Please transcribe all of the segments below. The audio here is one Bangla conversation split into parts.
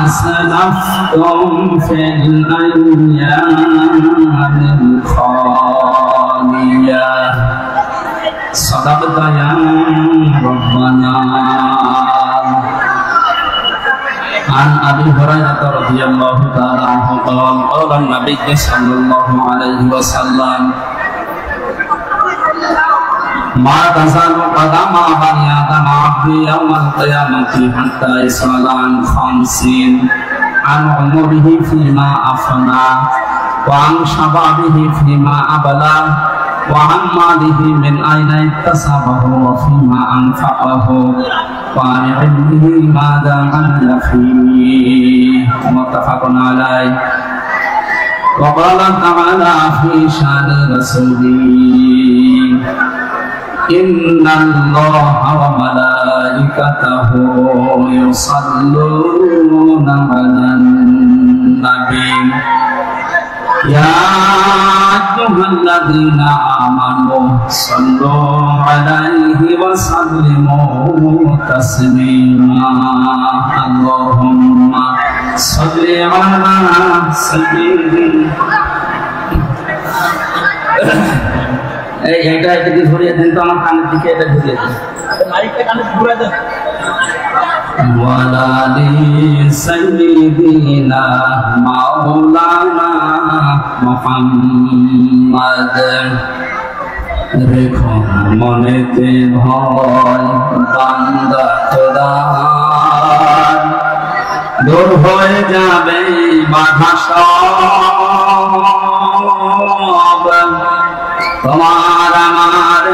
أسلفتم في الأيام الخالية صدقت يا ربنا. عن أبي هريرة رضي الله تعالى عنه قال قال النبي صلى الله عليه وسلم ما تزال قدم بني آدم عبدي يوم القيامة حتى يسأل عن 50 عن عمره فيما أفنى وعن شبابه فيما أبلى وعن ماله من أين اكتسبه وفيما أنفقه وعن علمه ماذا عمل فيه. متفق عليه. وقال تعالى في شأن رسوله إن الله وملائكته يصلون على النبي يا أيها الذين آمنوا صلوا عليه وسلموا تسليما. اللهم صل على سيدنا এইটা যদি ঘুরিয়ে দেন তো আমার কানের দিকে এটা ঘুরিয়ে দেন মাইকটা কানে ঘুরিয়ে দেন ওয়ালালি সাইয়্যিদিনা মাওলানা মুহাম্মদ রেখো মনেতে ভয় বান্দা খোদার দূর হয়ে যাবে বাধা সব তোমার আমার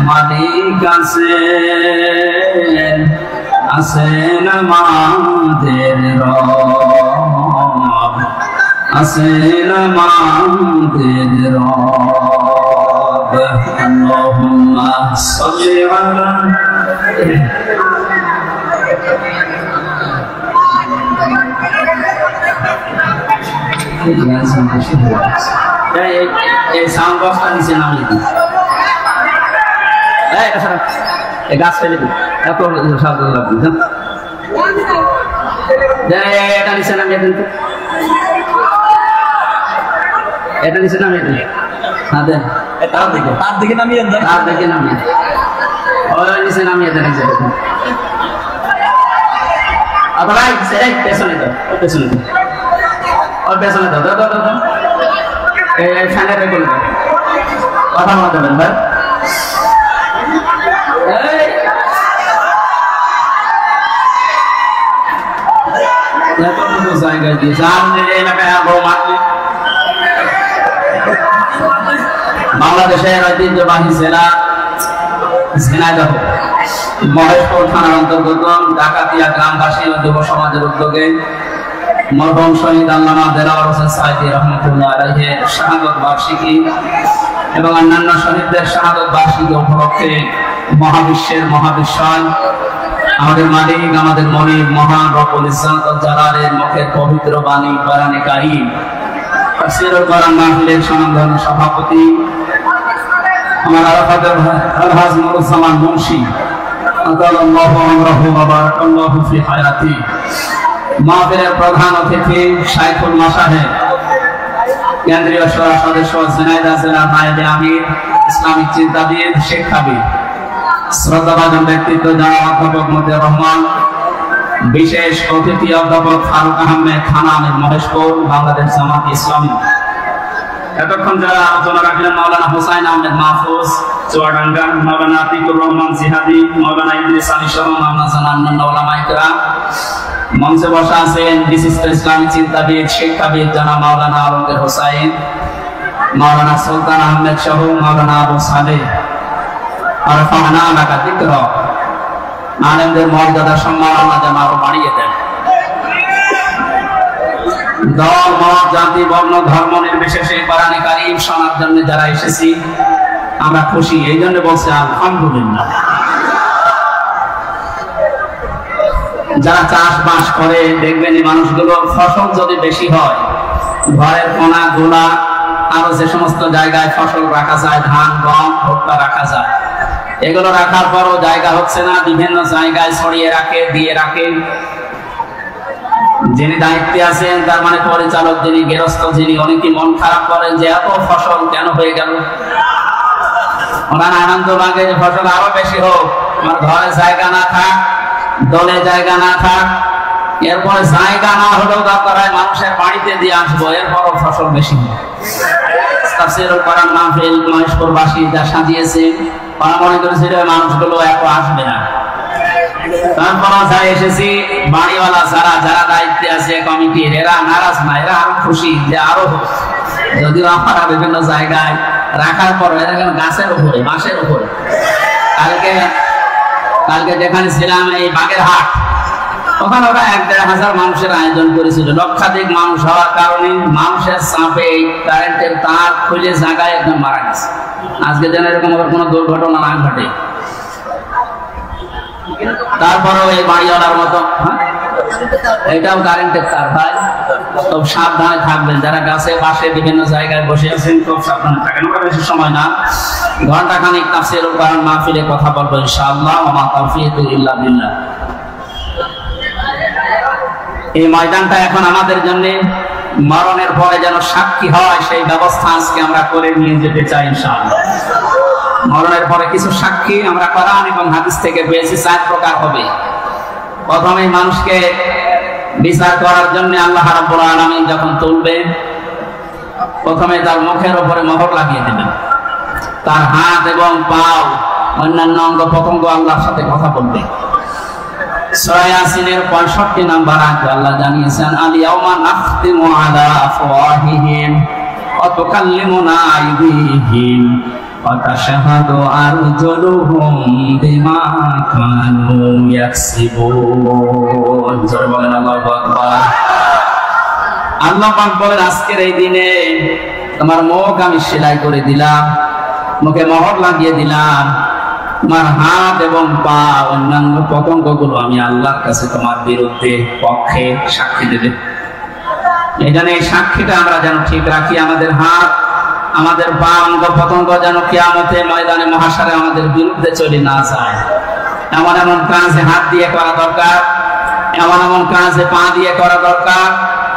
মালিক আছেন আমাদের রব আছেন আমাদের রব। আল্লাহুম্মা সাল্লি আলা এই সাউন্ড বক্সটা নিচে নামিয়ে দিন। এই গাছ ফেলে দিন, এত শব্দ লাগবে। এটা নিচে নামিয়ে দিন, এটা নিচে নামিয়ে দিন। হ্যাঁ দেন, তার দিকে নামিয়ে দেন, তার দিকে নামিয়ে দেন, ওই নিচে নামিয়ে দেন। পেছনে দাও, পেছনে দাও, ওর পেছনে দাও, দাও দাও দাও। ফ্যানের করে দাও, কথা বলতে পারেন ভাই। জায়গায় দিয়ে এলাকায় বাংলাদেশের ঐতিহ্যবাহী জেলা ঝিনাইদহ মহেশপুর থানার অন্তর্গত ডাকাতিয়া গ্রামবাসী ও যুব সমাজের উদ্যোগে মরহুম শহীদ আল্লামা দেলাওয়ার হোসেন সাঈদী রহমাতুল্লাহ আলাইহির শাহাদাত বার্ষিকী এবং অন্যান্য শহীদদের শাহাদাত বার্ষিকী উপলক্ষে মহাবিশ্বের মহাবিশ্বয় আমাদের মালিক আমাদের মনিব মহান রব্বুল ইজ্জত ওয়াল জালালের মুখের পবিত্র বাণী কোরআনে কারীম তাফসীরুল কোরআন মাহফিলের সম্মানিত সভাপতি আমার আরাফাতের আলহাজ নুরুজ্জামান মুন্সি আতাল্লাহু আমরাহু ওয়া বারাকাল্লাহু ফি হায়াতি। মাহফিলের প্রধান অতিথি শাইখুল মাশায়েখ কেন্দ্রীয় সদস্য ঝিনাইদহ জেলা নায়েবে আমির ইসলামিক চিন্তাবিদ শিক্ষাবিদ শ্রদ্ধাভাজন ব্যক্তিত্ব জনাব অধ্যাপক মতিউর রহমান, বিশেষ অতিথি অধ্যাপক ফারুক আহমেদ থানা আমির মহেশপুর বাংলাদেশ জামাত ইসলামী। এতক্ষণ যারা আলোচনা রাখলেন মাওলানা হুসাইন আহমেদ মাহফুজ চুয়াডাঙ্গা, মাওলানা আতিকুর রহমান জিহাদি, মাওলানা ইদ্রিস আলী সহ মাওলানা অন্যান্য উলামায়ে কেরাম। মঞ্চে বসা আছেন বিশিষ্ট ইসলামী চিন্তাবিদ শিক্ষাবিদ জনাব মাওলানা আলমগীর হোসাইন, মাওলানা সুলতান আহমেদ সহ মাওলানা আবু সালেহ। আর ফানা লাকা যিকর আলেমদের মর্যাদা সম্মান আল্লাহ যেন আরো বাড়িয়ে দেন। দল মত জাতি বর্ণ ধর্ম নির্বিশেষে কোরআনে কারীম শোনার জন্য যারা এসেছি আমরা খুশি, এই জন্য বলছি আলহামদুলিল্লাহ। যারা চাষবাস করে দেখবেন এই মানুষগুলো ফসল যদি বেশি হয় ঘরের কোনা গোলা আরো যে সমস্ত জায়গায় ফসল রাখা যায়, ধান গম ভুট্টা রাখা যায়, এগুলো রাখার পরও জায়গা হচ্ছে না, বিভিন্ন জায়গায় ছড়িয়ে রাখে দিয়ে রাখে। যিনি দায়িত্বে আছেন, তার মানে পরিচালক যিনি, গৃহস্থ যিনি, উনি কি মন খারাপ করেন যে এত ফসল কেন হয়ে গেল? ওনার আনন্দ লাগে যে ফসল আরো বেশি হোক, আমার ঘরে জায়গা না থাক, দলে জায়গা না থাক, এরপরে জায়গা না হলেও দরকার হয় মানুষের বাড়িতে দিয়ে আসবো, এরপরও ফসল বেশি হয়। তাফসীরুল কোরআন মাহফিল মহেশপুরবাসী যা সাজিয়েছে, ওরা মনে করেছিল মানুষগুলো এত আসবে না। তারপর যারা এসেছি, বাড়িওয়ালা যারা যারা দায়িত্বে আছে কমিটির, এরা নারাজ না, এরা আরো খুশি যে আরো হোক। যদিও আমরা বিভিন্ন জায়গায় রাখার পর এরা গাছের উপরে, বাঁশের উপরে। কালকে যেখানে ছিলাম এই বাগেরহাট, ওখানে ওরা ১-১.৫০০ মানুষের আয়োজন করেছিল। লক্ষাধিক মানুষ হওয়ার কারণে মানুষের চাপে এই কারেন্টের তার খুলে জায়গায় একদম মারা গেছে। আজকে যেন এরকম আবার কোনো দুর্ঘটনা না ঘটে। তারপরেও এই বাড়িওয়ালার মতো, এটাও কারেন্টের তার ভাই, খুব সাবধানে থাকবেন। যারা গাছে বাসে বিভিন্ন জায়গায় বসে আছেন, খুব সাবধানে থাকেন। বেশি সময় না, ঘন্টাখানিক তাফসীরুল কোরআন মাহফিলে কথা বলবো ইনশাআল্লাহ। ওয়া মা তাওফীকু ইল্লা বিল্লাহ। এই ময়দানটা এখন আমাদের জন্য মরণের পরে যেন সাক্ষী হয়, সেই ব্যবস্থা আজকে আমরা করে নিয়ে যেতে চাই ইনশাআল্লাহ। মরণের পরে কিছু সাক্ষী আমরা কোরআন এবং হাদিস থেকে পেয়েছি, 4 প্রকার হবে। প্রথমে মানুষকে বিচার করার জন্য আল্লাহ রাব্বুল আলামিন যখন তুলবেন, প্রথমে তার মুখের উপরে মোহর লাগিয়ে দেবেন। তার হাত এবং পাও, অন্যান্য অঙ্গ প্রত্যঙ্গ আল্লাহর সাথে কথা বলবে। সূরা ইয়াসিনের 65 নম্বর আয়াতে আল্লাহ জানিয়েছেন, আল ইয়াউমা নাখতিমু আলা আফওয়াহিহিম ওয়া তুকাল্লিমুনা আইদিহিম ওয়া তাশহাদু আরজুলুহুম বিমা কানু ইয়াকসিবুন। জোরে বলেন আল্লাহু আকবার। আল্লাহ পাক বলেন, আজকের এই দিনে তোমার মুখ আমি সেলাই করে দিলাম, মুখে মোহর লাগিয়ে দিলাম, তোমার হাত এবং পা, অন্যান্য পতঙ্গগুলো আমি আল্লাহর কাছে তোমার বিরুদ্ধে পক্ষে সাক্ষী দেবে। এই জন্য এই সাক্ষীটা আমরা যেন ঠিক রাখি। আমাদের হাত, আমাদের পা, অঙ্গ পতঙ্গ যেন কিয়ামতে ময়দানে মহাশারে আমাদের বিরুদ্ধে চলে না যায়। এমন এমন কাজে হাত দিয়ে করা দরকার, এমন এমন কাজে পা দিয়ে করা দরকার,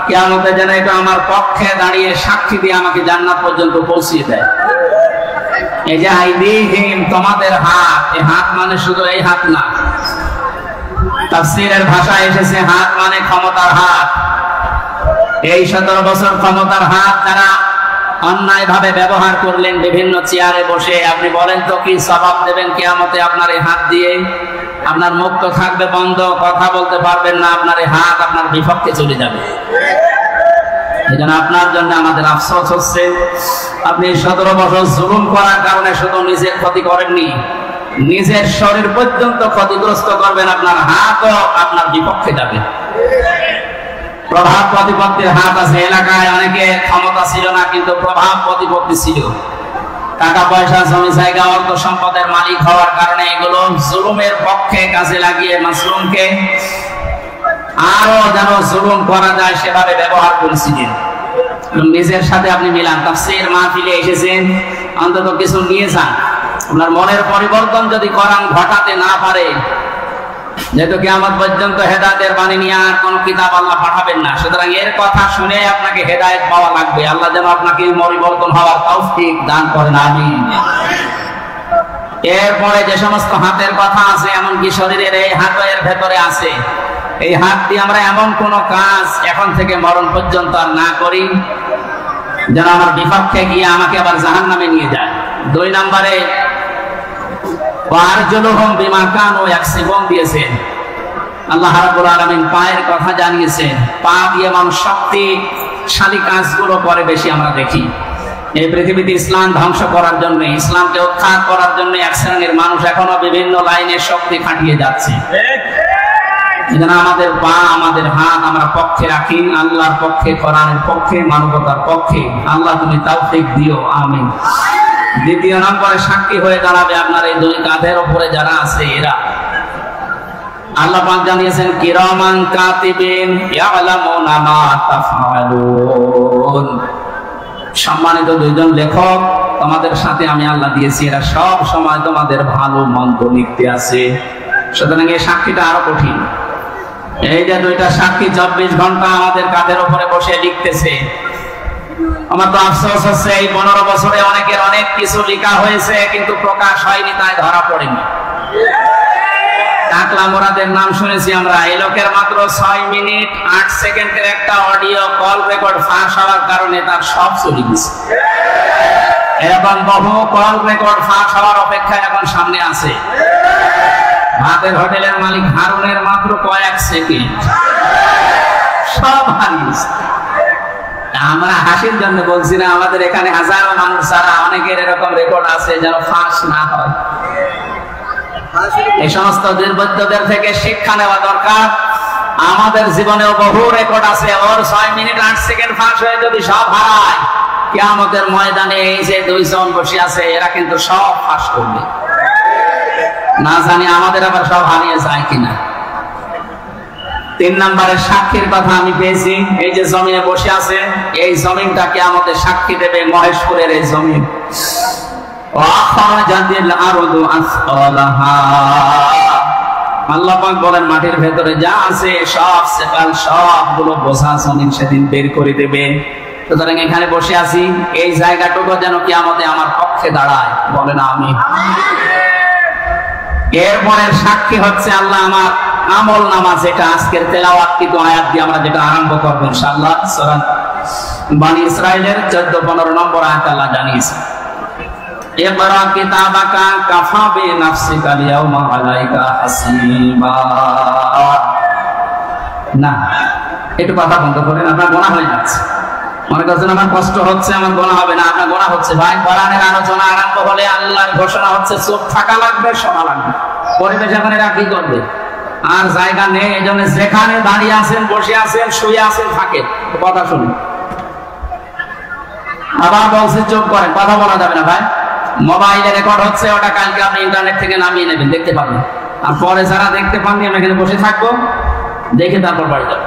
কিয়ামতে যেন এটা আমার পক্ষে দাঁড়িয়ে সাক্ষী দিয়ে আমাকে জান্নাত পর্যন্ত পৌঁছিয়ে দেয়। এই যে আইদিহিম, তোমাদের হাত, এই হাত মানে শুধু এই হাত না, তাফসীরের ভাষায় এসেছে হাত মানে ক্ষমতার হাত। এই 17 বছর ক্ষমতার হাত যারা অন্যায় ভাবে ব্যবহার করলেন বিভিন্ন চেয়ারে বসে, আপনি বলেন তো কি সওয়াব দেবেন কিয়ামতে আপনার এই হাত দিয়ে? আপনার মুখ তো থাকবে বন্ধ, কথা বলতে পারবেন না, আপনার এই হাত আপনার বিপক্ষে চলে যাবে। এজন্য আপনার জন্য আমাদের আফসোস হচ্ছে, আপনি 17 বছর জুলুম করার কারণে শুধু নিজের ক্ষতি করেননি, নিজের শরীর পর্যন্ত ক্ষতিগ্রস্ত করবেন, আপনার হাতও আপনার বিপক্ষে যাবে। প্রভাব প্রতিপত্তির হাত আছে। এলাকায় অনেকে ক্ষমতা ছিল না, কিন্তু প্রভাব প্রতিপত্তি ছিল, টাকা পয়সা, জমি জায়গা, অর্থ সম্পদের মালিক হওয়ার কারণে এগুলো জুলুমের পক্ষে কাজে লাগিয়ে মাসলুমকে আরো যেন জুলুম করা যায় সেভাবে ব্যবহার করেছিলেন। নিজের সাথে আপনি মিলান। তাফসীর মাহফিলে এসেছেন, অন্তত কিছু নিয়ে যান। আপনার মনের পরিবর্তন যদি কোরআন ঘটাতে না পারে, যেহেতু কিয়ামত পর্যন্ত হেদায়েতের বাণী নিয়ে আর কোন কিতাব আল্লাহ পাঠাবেন না, সুতরাং এর কথা শুনে আপনাকে হেদায়েত পাওয়া লাগবে। আল্লাহ যেন আপনাকে পরিবর্তন হওয়ার তৌফিক দান করেন, আমিন। এরপরে যে সমস্ত হাতের কথা আছে, এমনকি শরীরের এই হাতের ভেতরে আছে, এই হাত দিয়ে আমরা এমন কোন কাজ এখন থেকে মরণ পর্যন্ত আর না করি যেন আমার বিপক্ষে গিয়ে আমাকে আবার জাহান্নামে নিয়ে যায়। 2 নম্বরে আরজুলুহুম বিমা কানু ইয়াকসিবুন দিয়েছেন। আল্লাহ রাব্বুল আলামিন পায়ের কথা জানিয়েছেন। পা দিয়ে মানুষ শক্তিশালী কাজগুলো করে বেশি আমরা দেখি। এই পৃথিবীতে ইসলাম ধ্বংস করার জন্য, ইসলামকে উৎখাত করার জন্য এক শ্রেণীর মানুষ এখনো বিভিন্ন লাইনে শক্তি খাটিয়ে যাচ্ছে। এজন্য আমাদের পা, আমাদের হাত আমরা পক্ষে রাখি, আল্লাহর পক্ষে, কোরআনের পক্ষে, মানবতার পক্ষে। আল্লাহ তুমি তাওফিক দিও, আমিন। 2 নম্বরে সাক্ষী হয়ে দাঁড়াবে আপনার এই 2 কাঁধের উপরে যারা আছে এরা। আল্লাহ পাক জানিয়েছেন, কিরামান কাতিবিন ইয়ালামুনা মা তাফআলুন। সম্মানিত 2 জন লেখক তোমাদের সাথে আমি আল্লাহ দিয়েছি, এরা সব সময় তোমাদের ভালো মন্দ লিখতে আছে। সুতরাং এই সাক্ষীটা আরো কঠিন। এই যে দুইটা সাক্ষী 24 ঘন্টা আমাদের কাঁধের উপরে বসে লিখতেছে। আমার তো আফসোস হচ্ছে এই 15 বছরে অনেকের অনেক কিছু লেখা হয়েছে কিন্তু প্রকাশ হয়নি, তাই ধরা পড়েনি। টাকলা মোরাদের নাম শুনেছি আমরা। এই লোকের মাত্র 6 মিনিট 8 সেকেন্ডের একটা অডিও কল রেকর্ড ফাঁস হওয়ার কারণে তার সব চলে গেছে। এরকম বহু কল রেকর্ড ফাঁস হওয়ার অপেক্ষায় এখন সামনে আছে। ভাতের হোটেলের মালিক হারুনের মাত্র কয়েক সেকেন্ড, সব হারিয়েছে। আমরা হাসির জন্য বলছি না, আমাদের এখানে হাজারো মানুষ যারা অনেকের এরকম রেকর্ড আছে যেন ফাঁস না হয়। এই সমস্ত দুর্বৃত্তদের থেকে শিক্ষা নেওয়া দরকার। আমাদের জীবনেও বহু রেকর্ড আছে, ওর 6 মিনিট 8 সেকেন্ড ফাঁস হয়ে যদি সব হারায়, কিয়ামতের ময়দানে এই যে 2 জন বসে আছে এরা কিন্তু সব ফাঁস করবে। না জানি আমাদের আবার সব হারিয়ে যায় কিনা। 3 নম্বরের সাক্ষীর কথা আমি পেয়েছি। এই যে জমিনে বসে আছে, এই জমিনটা কিয়ামতে সাক্ষী দেবে, মহেশপুরের এই জমিন। আল্লাহ পাক বলেন মাটির ভেতরে যা আছে সব সেকাল সবগুলো বোঝা জমিন সেদিন বের করে দেবে। সুতরাং এখানে বসে আছি, এই জায়গাটুকু যেন কিয়ামতে আমার পক্ষে দাঁড়ায়, বলেন আমিন। এরপরের সাক্ষী হচ্ছে আল্লাহ আমার আমল নামা, যেটা আজকের তেলাওয়াতকৃত আয়াত দিয়ে আমরা যেটা আরম্ভ করব ইনশাআল্লাহ। সূরা বনী ইসরাঈলের 14-15 নম্বর আয়াত আল্লাহ জানিয়েছে, ইকরা কিতাবাকা কাফা বিনাফসিকা আল-ইয়াওমা আলাইকা হাসিবা। না, একটু কথা বন্ধ করেন, আপনার গোনা হয়ে যাচ্ছে। মনে করছেন আমার কষ্ট হচ্ছে, আমার গোনা হবে না, আপনার গোনা হচ্ছে। ভাই, কোরআনের আলোচনা আরম্ভ হলে আল্লাহর ঘোষণা হচ্ছে চুপ থাকা লাগবে, শোনা লাগবে। পরিবেশ এখন এরা কি করবে? আর জায়গা নেই, এই জন্য যেখানে দাঁড়িয়ে আছেন, বসে আছেন, শুয়ে আছেন, থাকেন, কথা শুনুন। আবার বলছে চুপ করেন, কথা বলা যাবে না। ভাই, মোবাইলে রেকর্ড হচ্ছে, ওটা কালকে আপনি ইন্টারনেট থেকে নামিয়ে নেবেন, দেখতে পাবেন। আর পরে যারা দেখতে পাননি, আমি এখানে বসে থাকবো, দেখে তারপর বাড়ি যাবো।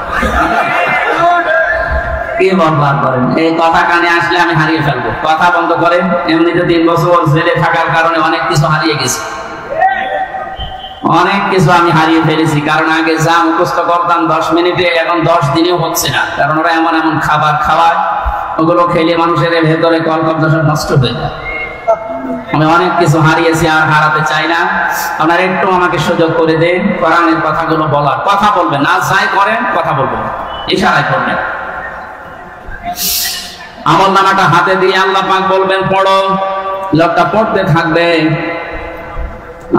কি বরবাদ করেন, এই কথা কানে আসলে আমি হারিয়ে ফেলবো। কথা বন্ধ করেন। এমনিতে 3 বছর জেলে থাকার কারণে অনেক কিছু হারিয়ে গেছে, অনেক কিছু আমি হারিয়ে ফেলেছি। কারণ আগে যা মুখস্থ করতাম 10 মিনিটে, এখন 10 দিনেও হচ্ছে না। কারণ ওরা এমন এমন খাবার খাওয়ায়, ওগুলো খেলে মানুষের ভেতরে কলকব্জা সব নষ্ট হয়ে যায়। আমি অনেক কিছু হারিয়েছি, আর হারাতে চাই না। আপনারা একটু আমাকে সুযোগ করে দেন কোরআনের কথাগুলো বলার। কথা বলবেন না, যাই করেন কথা বলবেন, ইশারায় করবেন। আমল নামাটা হাতে দিয়ে আল্লাহ পাক বলবেন পড়ো, লোকটা পড়তে থাকবে।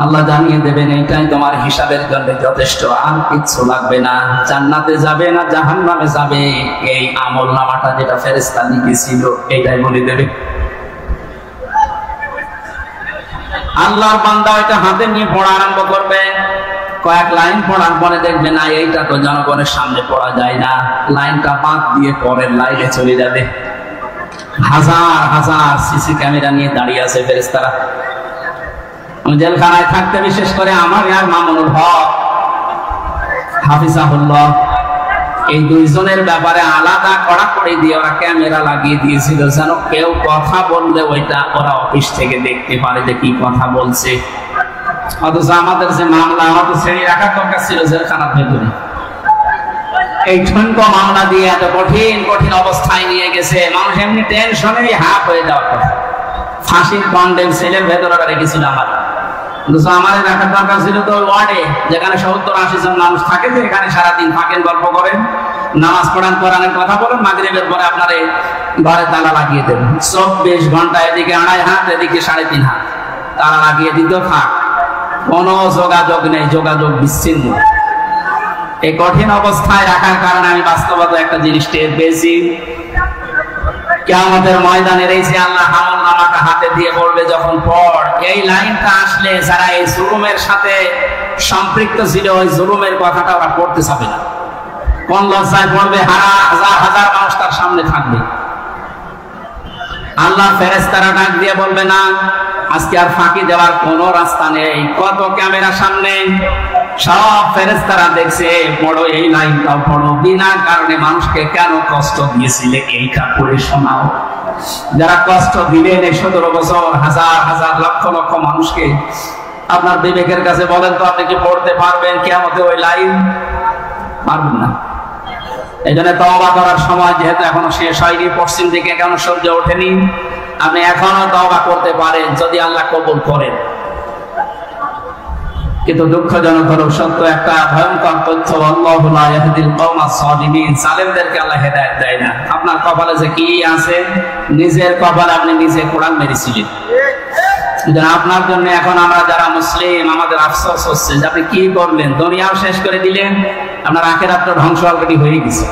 আল্লাহ জানিয়ে দেবেন এইটাই তোমার হিসাবের জন্য যথেষ্ট, আর কিছু লাগবে না। জান্নাতে যাবে না জাহান্নামে যাবে, এই আমল নামাটা যেটা ফেরেশতা লিখেছিল এইটাই বলে দেবে। আল্লাহর বান্দা ওইটা হাতে নিয়ে পড়া আরম্ভ করবে। কয়েক লাইন পড়ার পরে দেখবে না, এইটা তো জনগণের সামনে পড়া যায় না, লাইনটা বাদ দিয়ে পরের লাইনে চলে যাবে। হাজার হাজার সিসি ক্যামেরা নিয়ে দাঁড়িয়ে আছে ফেরেশতারা। আমি জেলখানায় থাকতে বিশেষ করে আমার আর মামুনুল হক হাফিজাহুল্লাহ, এই 2 জনের ব্যাপারে আলাদা কড়াকড়ি দিয়ে ওরা ক্যামেরা লাগিয়ে দিয়েছিল, যেন কেউ কথা বললে ওইটা ওরা অফিস থেকে দেখতে পারে যে কি কথা বলছে। অথচ আমাদের যে মামলা, আমার তো ছেড়ে রাখার দরকার ছিল জেলখানার ভেতরে। এই ঠুনকো মামলা দিয়ে এত কঠিন কঠিন অবস্থায় নিয়ে গেছে, মানুষ এমনি টেনশনেই হাফ হয়ে যাওয়ার কথা। ফাঁসির কন্ডেম সেলের ভেতরে রেখেছিল আমার, কিন্তু আমার রাখার দরকার ছিল তো ওয়ার্ডে, যেখানে 70-80 জন মানুষ থাকে, তো এখানে সারাদিন থাকেন, গল্প করেন, নামাজ পড়ান, কোরআনের কথা বলেন, মাগরিবের পরে আপনারে ঘরে তালা লাগিয়ে দেবেন। 24 ঘন্টা এদিকে 2.5 হাত, এদিকে 3.5 হাত তালা লাগিয়ে দিত, থাক, কোনো যোগাযোগ নেই, যোগাযোগ বিচ্ছিন্ন। এই কঠিন অবস্থায় রাখার কারণে আমি বাস্তবতা একটা জিনিস টের পেয়েছি। কিয়ামতের ময়দানের এই যে আল্লাহ আমল নামাটা হাতে দিয়ে বলবে যখন পড়, এই লাইনটা আসলে যারা এই জুলুমের সাথে সম্পৃক্ত ছিল, ওই জুলুমের কথাটা ওরা পড়তে চাবে না। কোন লজ্জায় পড়বে, হাজার হাজার মানুষ তার সামনে থাকবে। আল্লাহ ফেরেশতারা ডাক দিয়ে বলবে না, আজকে আর ফাঁকি দেওয়ার কোনো রাস্তা নেই। কত ক্যামেরা সামনে, সব ফেরেশতারা দেখছে, পড়ো এই লাইনটাও পড়ো, বিনা কারণে মানুষকে কেন কষ্ট দিয়েছিলে এইটা পড়ে শোনাও। যারা কষ্ট দিলেন এই 17 বছর, হাজার হাজার লক্ষ লক্ষ মানুষকে, আপনার বিবেকের কাছে বলেন তো, আপনি কি পড়তে পারবেন কিয়ামতে ওই লাইন? পারবেন না। এই জন্য তওবা করার সময় যেহেতু এখনো শেষ হয়নি, পশ্চিম দিকে এখনো সূর্য ওঠেনি, আপনি এখনো তওবা করতে পারেন যদি আল্লাহ কবুল করেন। কিন্তু দুঃখজনক হলো সত্য একটা ভয়ঙ্কর তথ্য, আল্লাহু লা ইয়াহদিল কওমাস সালিমিন, জালেমদেরকে আল্লাহ হেদায়েত দেয় না। আপনার কপালে যে কি আছে, নিজের কপালে আপনি নিজে কোরআন মেরেছিলেন। আপনার জন্য এখন আমরা যারা মুসলিম, আমাদের আফসোস হচ্ছে যে আপনি কি করলেন, দুনিয়াও শেষ করে দিলেন, আপনার আখিরাতটা ধ্বংস অলরেডি হয়ে গেছে।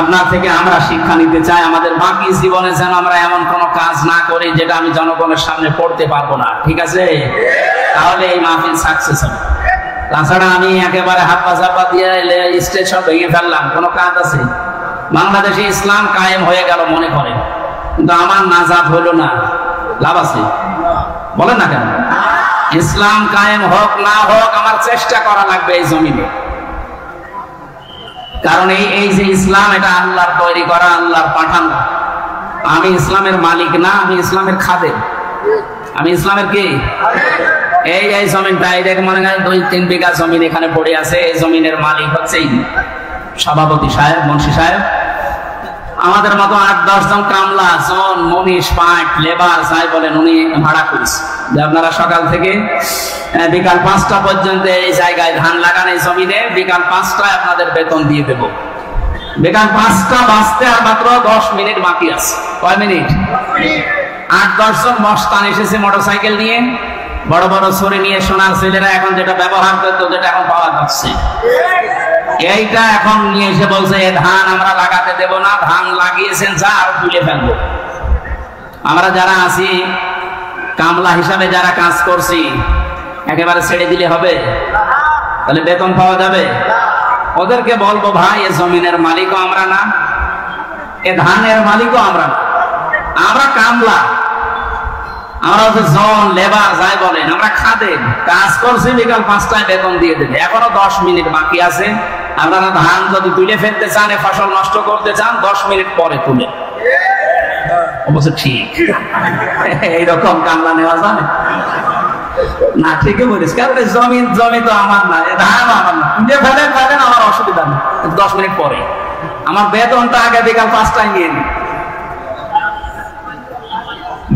আপনার থেকে আমরা শিক্ষা নিতে চাই, আমাদের বাকি জীবনে যেন আমরা এমন কোনো কাজ না করি যেটা আমি জনগণের সামনে পড়তে পারবো না, ঠিক আছে? তাহলে এই মাহফিল সাকসেস হবে। তাছাড়া আমি একেবারে হাত পা চাপা দিয়ে স্টেজ সব ভেঙে ফেললাম, কোনো কাজ আছে? বাংলাদেশে ইসলাম কায়েম হয়ে গেল মনে করেন, কিন্তু আমার নাজাত হইল না, লাভ আছে? বলেন না কেন? ইসলাম কায়েম হোক না হোক আমার চেষ্টা করা লাগবে এই জমিনে। কারণ এই যে ইসলাম, এটা আল্লাহর তৈরি করা, আল্লাহর পাঠানো। আমি ইসলামের মালিক না, আমি ইসলামের খাদেম। আমি ইসলামের কি? এই জমিনটা, এই দেখ মনে হয় 2-3 বিঘা জমিন এখানে পড়ে আছে, এই জমিনের মালিক হচ্ছে সভাপতি সাহেব, মুন্সি সাহেব। আমাদের মতো 8-10 জন কামলা, জন, মনীষ, পাট, লেবার যাই বলেন, উনি ভাড়া করেছে যে আপনারা সকাল থেকে বিকাল 5টা পর্যন্ত এই জায়গায় ধান লাগান, এই জমিনে বিকাল 5টায় আপনাদের বেতন দিয়ে দেব। বিকাল 5টা বাজতে আর মাত্র 10 মিনিট বাকি আছে। কয় মিনিট? 8-10 জন মস্তান এসেছে মোটরসাইকেল নিয়ে, বড় বড় ছড়ি নিয়ে, সোনার ছেলেরা এখন যেটা ব্যবহার করতো, যেটা এখন পাওয়া যাচ্ছে, এইটা এখন নিয়ে এসে বলছে এ ধান আমরা লাগাতে দেব না, ধান লাগিয়েছেন যা আর তুলে ফেলবো। আমরা যারা আছি কামলা হিসাবে যারা কাজ করছি, একেবারে ছেড়ে দিলে হবে? তাহলে বেতন পাওয়া যাবে? ওদেরকে বলবো ভাই এ জমিনের মালিকও আমরা না, এ ধানের মালিকও আমরা না, আমরা কামলা, আমরা হচ্ছে জন, লেবার যাই বলেন, আমরা খাদেম, কাজ করছি, বিকাল 5টায় বেতন দিয়ে দেবে। এখনো 10 মিনিট বাকি আছে। আপনারা ধান যদি তুলে ফেলতে চান, ফসল নষ্ট করতে চান, 10 মিনিট পরে তুলে। অবশ্য ঠিক এইরকম কামলা নেওয়া যায় না? ঠিকই বলিস, কারণ জমি তো আমার না, ধান আমার না, তুলে ফেলেন আমার অসুবিধা নেই, 10 মিনিট পরে আমার বেতনটা আগে বিকাল 5টায় নিয়ে নিন।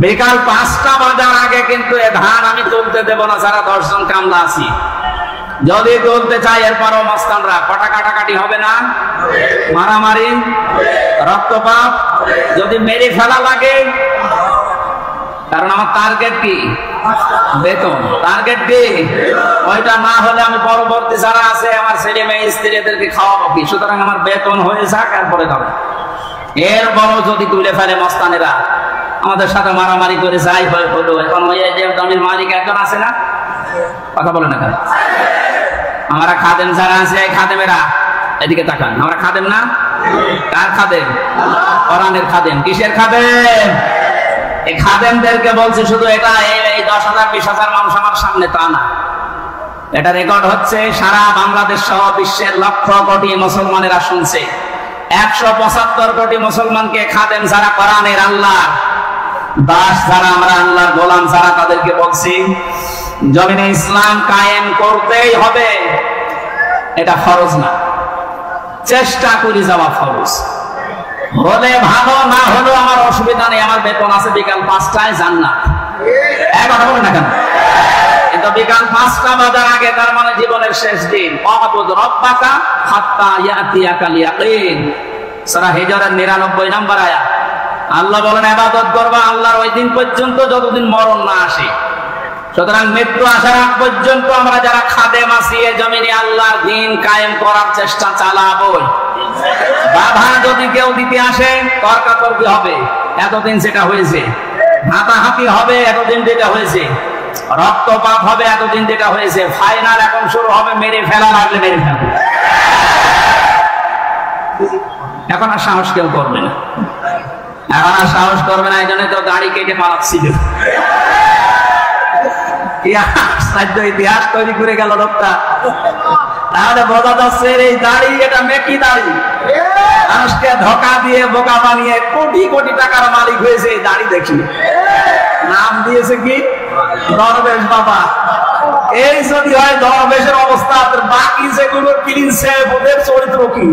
বিকাল 5টা বাজার আগে কিন্তু এ ধান আমি তুলতে দেব না, যারা 10 জন কামলা আছি। যদি তুলতে চাই এরপরও মস্তানরা কটা কাটাকাটি হবে না, মারামারি, রক্তপাত, যদি মেরে ফেলা লাগে। কারণ আমার টার্গেট কি? বেতন। টার্গেট কি? ওইটা না হলে আমি পরবর্তী যারা আছে আমার ছেলে মেয়ে স্ত্রীদেরকে খাওয়াবো কি? সুতরাং আমার বেতন হয়ে যাক, এরপরে খাবো। এরপরও যদি তুলে ফেলে মস্তানেরা, আমাদের সাথে মারামারি করে যাই হলো। এখন ওই যে জমির মালিক একজন আছে না, কথা বলে না কেন? আমরা খাদেম যারা আছে, এই খাদেমেরা এদিকে তাকান, আমরা খাদেম না? কার খাদেম? কোরআনের খাদেম। কিসের খাদেম? এই খাদেমদেরকে বলছে শুধু এটা এই 10,000-20,000 মানুষ আমার সামনে তা না, এটা রেকর্ড হচ্ছে, সারা বাংলাদেশ সহ বিশ্বের লক্ষ কোটি মুসলমানেরা শুনছে। 175 কোটি মুসলমানকে খাদেম যারা, কোরআনের আল্লাহ দাস যারা, আমরা আল্লাহর গোলাম যারা, তাদেরকে বলছি জমিনে ইসলাম কায়েম করতেই হবে। এটা ফরজ না, চেষ্টা করে যাওয়া ফরজ। হলে ভালো, না হলেও আমার অসুবিধা নেই, আমার বেতন আছে বিকাল 5টায় জান্নাত। কথা বলে না কেন? কিন্তু বিকাল 5টা বাজার আগে, তার মানে জীবনের শেষ দিন। ওয়াবুদ রাব্বাকা হাত্তা ইয়াতিয়াকাল ইয়াকিন, সূরা হিজরের 99 নম্বর আয়াত। আল্লাহ বলেন ইবাদত করবা আল্লাহর ওই দিন পর্যন্ত যতদিন মরণ না আসে। সুতরাং মৃত্যু আসার আগ পর্যন্ত আমরা যারা খাদেম আছি, এই জমিনে আল্লাহর দ্বীন কায়েম করার চেষ্টা চালাবো। বাধা যদি কেউ দিতে আসে, তর্কাতর্কি হবে, এতদিন যেটা হয়েছে, হাতাহাতি হবে, এতদিন যেটা হয়েছে, রক্তপাত হবে, এতদিন যেটা হয়েছে, ফাইনাল এখন শুরু হবে, মেরে ফেলা লাগলে মেরে ফেলবে। এখন আর সাহস কেউ করবে না, এখন আর সাহস করবে না। এই জন্য তো দাড়ি কেটে পালাচ্ছিল। ইতিহাস তৈরি করে গেল লোকটা। তাহলে বোঝা যাচ্ছে এই দাড়ি, এটা মেকি দাড়ি, মানুষকে ধোকা দিয়ে বোকা বানিয়ে কোটি কোটি টাকার মালিক হয়েছে এই দাড়ি দেখি। নাম দিয়েছে কি? দরবেশ বাবা। এই যদি হয় দরবেশের অবস্থা, বাকি যেগুলো কিনছে ওদের চরিত্র কি?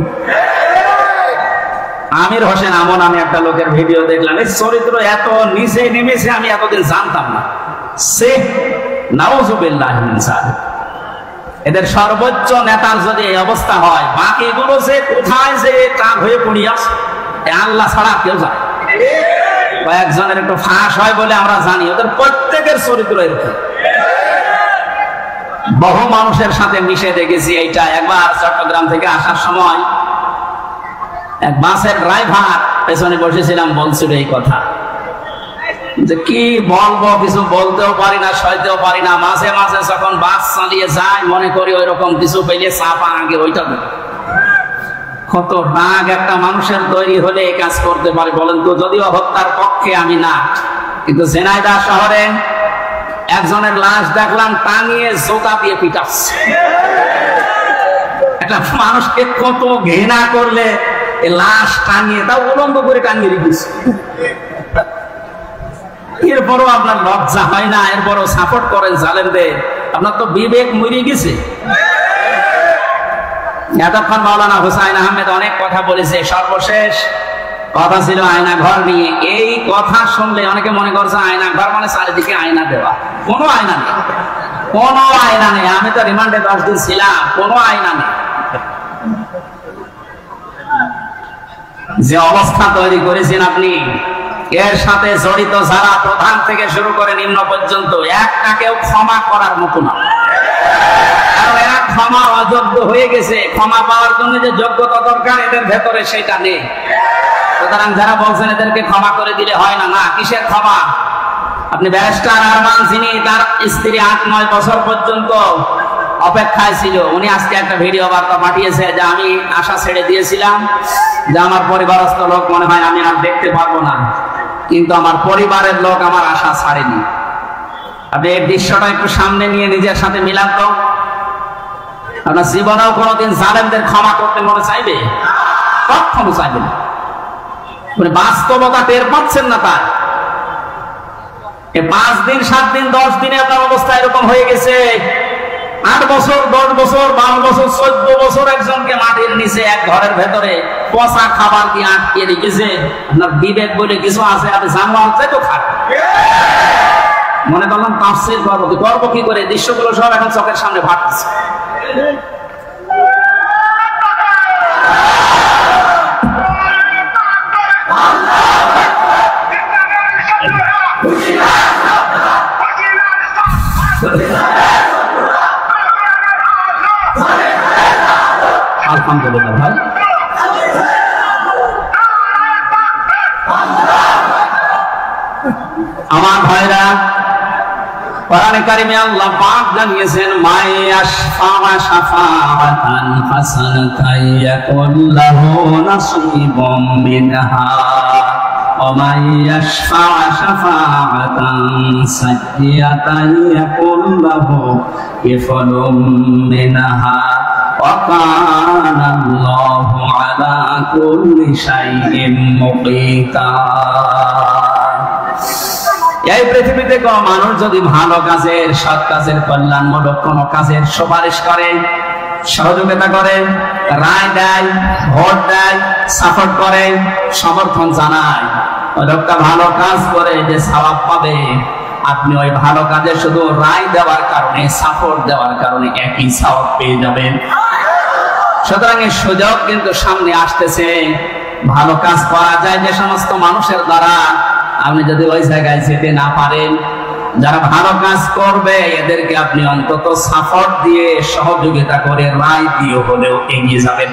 আমির হোসেন আমন আমি একটা লোকের ভিডিও দেখলাম, এই চরিত্র এত নিচে নেমেছে আমি এতদিন জানতাম না। সে নাউজুবিল্লাহ মিন যালিক। এদের সর্বোচ্চ নেতার যদি এই অবস্থা হয়, বাকিগুলো যে কোথায় যে কাক হয়ে পড়ি আছে আল্লাহ ছাড়া কেউ জানে। কয়েকজনের একটু ফাঁস হয় বলে আমরা জানি, ওদের প্রত্যেকের চরিত্র এরকম। বহু মানুষের সাথে মিশে দেখেছি এইটা। একবার চট্টগ্রাম থেকে আসার সময় এক বাসের ড্রাইভার পেছনে বসেছিলাম, বলছিল এই কথা যে কি বলবো, কিছু বলতেও পারি না, সইতেও পারি না। মাঝে মাঝে যখন বাস চালিয়ে যায় মনে করি ওই রকম কিছু পেলে চাপা আগে ওইটা দেব। কত রাগ একটা মানুষের তৈরি হলে এই কাজ করতে পারে বলেন তো? যদিও হত্যার পক্ষে আমি না, কিন্তু ঝিনাইদহ শহরে একজনের লাশ দেখলাম টাঙিয়ে জোতা দিয়ে পিটাচ্ছে। একটা মানুষকে কত ঘৃণা করলে লাশ টাঙিয়ে, তাও উলঙ্গ করে টাঙিয়ে রেখেছে। এরপরও আপনার লজ্জা হয় না? এরপরও সাপোর্ট করেন জালেমদের। আপনার তো বিবেক মরে গেছে। এতক্ষণ মাওলানা হুসাইন আহমেদ অনেক কথা বলেছে, সর্বশেষ কথা ছিল আয়না ঘর নিয়ে। এই কথা শুনলে অনেকে মনে করছে আয়না ঘর মানে চারিদিকে আয়না দেওয়া। কোনো আয়না নেই, কোনো আয়না নেই। আমি তো রিমান্ডে 10 দিন ছিলাম, কোনো আয়না নেই। যে অবস্থা তৈরি করেছেন আপনি, এর সাথে জড়িত যারা প্রধান থেকে শুরু করে নিম্ন পর্যন্ত, একটাকেও ক্ষমা করার মতো না। কারণ এরা ক্ষমা অযোগ্য হয়ে গেছে। ক্ষমা পাওয়ার জন্য যে যোগ্যতা দরকার এদের ভেতরে সেটা নেই। সুতরাং যারা বলছেন এদেরকে ক্ষমা করে দিলে হয় না, না, কিসের ক্ষমা? আপনি ব্যারিস্টার আরমান, যিনি তার স্ত্রী 8-9 বছর পর্যন্ত অপেক্ষায় ছিল, উনি আজকে একটা ভিডিও বার্তা পাঠিয়েছে যে আমি আশা ছেড়ে দিয়েছিলাম যে আমার পরিবারস্থ লোক মনে হয় আমি আর দেখতে পারবো না, কিন্তু আমার পরিবারের লোক আমার আশা ছাড়েনি। আপনি এই দৃশ্যটা একটু সামনে নিয়ে নিজের সাথে মিলান তো। আপনার জীবনেও কোনোদিন জালেমদের ক্ষমা করতে মনে চাইবে? কখনো চাইবে না। বাস্তবতা টের পাচ্ছেন না তার। 5 দিন 7 দিন 10 দিনে আপনার অবস্থা এরকম হয়ে গেছে। 8 বছর 10 বছর 12 বছর 14 বছর একজনকে মাটির নিচে এক ঘরের ভেতরে পচা খাবার দিয়ে আটকে রেখেছে। আপনার বিবেক বলে কিছু আছে? আপনি জানোয়ার চাই তো খান। মনে করলাম তাফসীর করব কি করে? দৃশ্যগুলো সব এখন চোখের সামনে ভাসছে। আলহামদুলিল্লাহ ভাই। আমার ভাইরা, কোরআনে কারিমে আল্লাহ পাক জানিয়েছেন মায়াশফা শাফাআতান হাসানাতান ইয়াকুল লাহু নাসীবুম মিনহা ওয়া মায়াশফা শাফাআতান সাইয়্যাতান ইয়াকুল লাহু কিফলুম মিনহা ওয়া কানা আল্লাহু আলা কুল্লি শাইইন মুকিতা। এই পৃথিবীতে কোন মানুষ যদি ভালো কাজের, সৎ কাজের, কল্যাণমূলক কোন কাজের সুপারিশ করে, সহযোগিতা করে, রায় দেয়, ভোট দেয়, সাপোর্ট করে, সমর্থন জানায়, ওই লোকটা ভালো কাজ করে যে সওয়াব পাবে, আপনি ওই ভালো কাজে শুধু রায় দেওয়ার কারণে, সাপোর্ট দেওয়ার কারণে একই সওয়াব পেয়ে যাবেন। সুতরাং এই সুযোগ কিন্তু সামনে আসতেছে। ভালো কাজ করা যায় যে সমস্ত মানুষের দ্বারা, আপনি যদি ওই জায়গায় যেতে না পারেন, যারা ভালো কাজ করবে এদেরকে আপনি অন্তত সাপোর্ট দিয়ে, সহযোগিতা করে, রায় দিয়ে হলেও এগিয়ে যাবেন।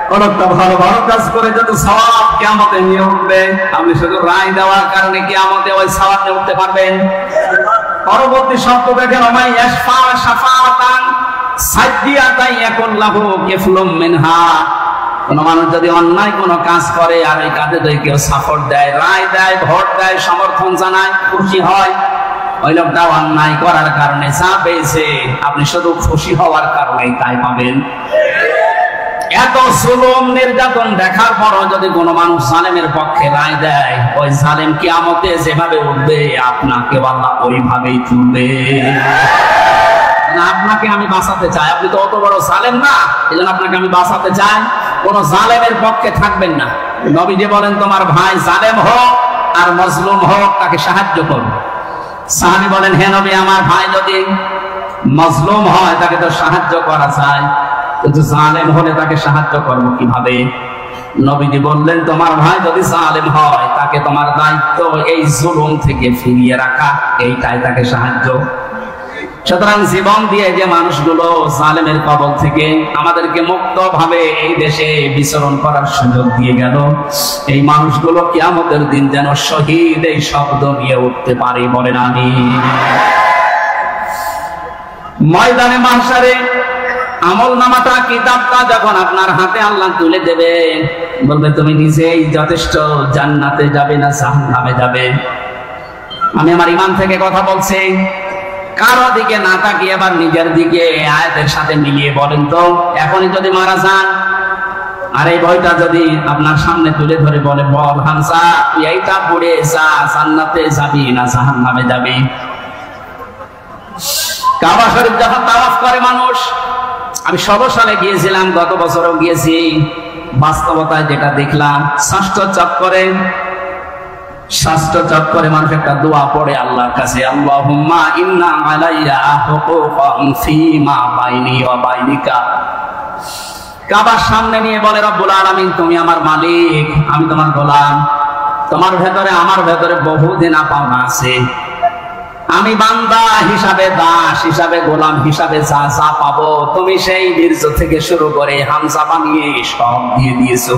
কোনটা ভালো ভালো কাজ করে যত সওয়াব কিয়ামতে নিয়ে উঠবে, আপনি শুধু রায় দেওয়ার কারণে কিয়ামতে ওই সওয়াব নিয়ে উঠতে পারবেন। পরবর্তী শব্দ দেখেন ওমাই ইয়াশফা শাফাআতান সাইয়্যাতান ইয়াকুল লাহু কিফলুম মিনহা। কোন মানুষ যদি অন্যায় কোন কাজ করে আর এই কাজে যদি কেউ সাপোর্ট দেয়, রায় দেয়, ভোট দেয়, সমর্থন জানায়, খুশি হয়, ওই লোকটা অন্যায় করার কারণে যা পেয়েছে আপনি শুধু খুশি হওয়ার কারণে তাই পাবেন। এত জুলুম নির্যাতন দেখার পরও যদি কোনো মানুষ জালেমের পক্ষে রায় দেয়, ওই জালেম কিয়ামতে যেভাবে উঠবে আপনাকে আল্লাহ ওইভাবেই তুলবে। আপনাকে আমি বাঁচাতে চাই, আপনি তো অত বড় জালেম না, এজন্য আপনাকে আমি বাঁচাতে চাই। কোন জালেমের পক্ষে থাকবেন না। নবীজি বলেন তোমার ভাই জালেম হোক আর মজলুম হোক, তাকে সাহায্য করো। সাহাবী বলেন হে নবী, আমার ভাই যদি মজলুম হয় তাকে তো সাহায্য করা যায়, কিন্তু জালেম হলে তাকে সাহায্য করবো কিভাবে? নবীজি বললেন তোমার ভাই যদি জালেম হয় তাকে তোমার দায়িত্ব এই জুলুম থেকে ফিরিয়ে রাখা, এইটাই তাকে সাহায্য। সুতরাং জীবন দিয়ে যে মানুষগুলো জালেমের কবল থেকে আমাদেরকে মুক্তভাবে এই দেশে বিচরণ করার সুযোগ দিয়ে গেল, এই মানুষগুলো কিয়ামতের দিন যেন শহীদ এই শব্দ নিয়ে উঠতে পারে, বলেন আমিন। ময়দানে মাহশারে আমলনামাটা, কিতাবটা যখন আপনার হাতে আল্লাহ তুলে দেবে, বলবে তুমি নিজেই যথেষ্ট, জান্নাতে যাবে না জাহান্নামে যাবে। আমি আমার ঈমান থেকে কথা বলছি, কারো দিকে না তাকিয়ে এবার নিজের দিকে আয়াতের সাথে মিলিয়ে বলেন তো, এখনই যদি মারা যান আর এই বইটা যদি আপনার সামনে তুলে ধরে বলে, বল হামজা তুই এইটা পড়ে যা, জান্নাতে যাবি না জাহান্নামে যাবি? কাবা শরীফ যখন তাওয়াফ করে মানুষ, আমি 16 সালে গিয়েছিলাম, গত বছরও গিয়েছি, বাস্তবতায় যেটা দেখলাম, ষষ্ঠ চক্করে মানুষ একটা দোয়া পড়ে আল্লাহর কাছে, আল্লাহুম্মা ইন্না আলাইয়া হুকুকান ফীমা বাইনি ওয়া বাইনিকা। কাবার সামনে নিয়ে বলে রব্বুল আলামিন তুমি আমার মালিক, আমি তোমার গোলাম, তোমার ভেতরে আমার ভেতরে বহুদিন পাওনা আছে, আমি বান্দা হিসাবে, দাস হিসাবে, গোলাম হিসাবে যা যা পাবো তুমি সেই বীর্য থেকে শুরু করে হামজা বানিয়ে সব দিয়ে দিয়েছো।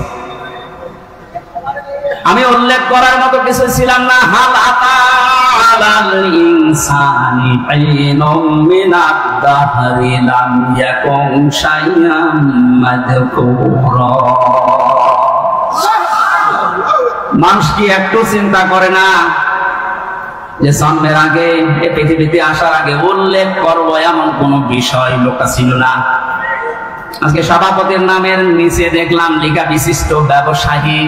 আমি উল্লেখ করার মতো কিছু ছিলাম না। হাল আতাল ইনসানি আইনুম মিনাদ দাহরি লাম ইয়াকুন শাইআম মাযকুরা। মানুষ কি একটু চিন্তা করে না যে জন্মের আগে, এই পৃথিবীতে আসার আগে উল্লেখ করবো এমন কোন বিষয় লোকটা ছিল না। আজকে সভাপতির নামের নিচে দেখলাম লেখা বিশিষ্ট ব্যবসায়ী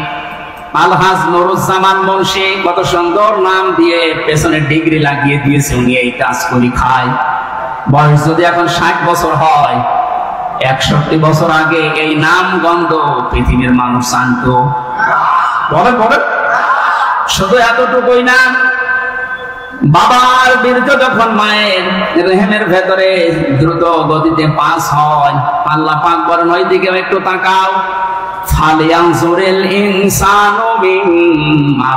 আলহাজ নুরুজ্জামান মুন্সি, কত সুন্দর নাম দিয়ে পেছনে ডিগ্রি লাগিয়ে দিয়েছে, উনি এই কাজ করি খায়। বয়স যদি এখন 60 বছর হয়, 61 বছর আগে এই নাম গন্ধ পৃথিবীর মানুষ জানতো? বলেন। শুধু এতটুকুই না, বাবার বীর্য যখন মায়ের রেহেমের ভেতরে দ্রুত গতিতে পাস হয়, আল্লাহ পাক বলেন ওই দিকে একটু তাকাও, ফালিয়ানজুরিল ইনসানু মিম্মা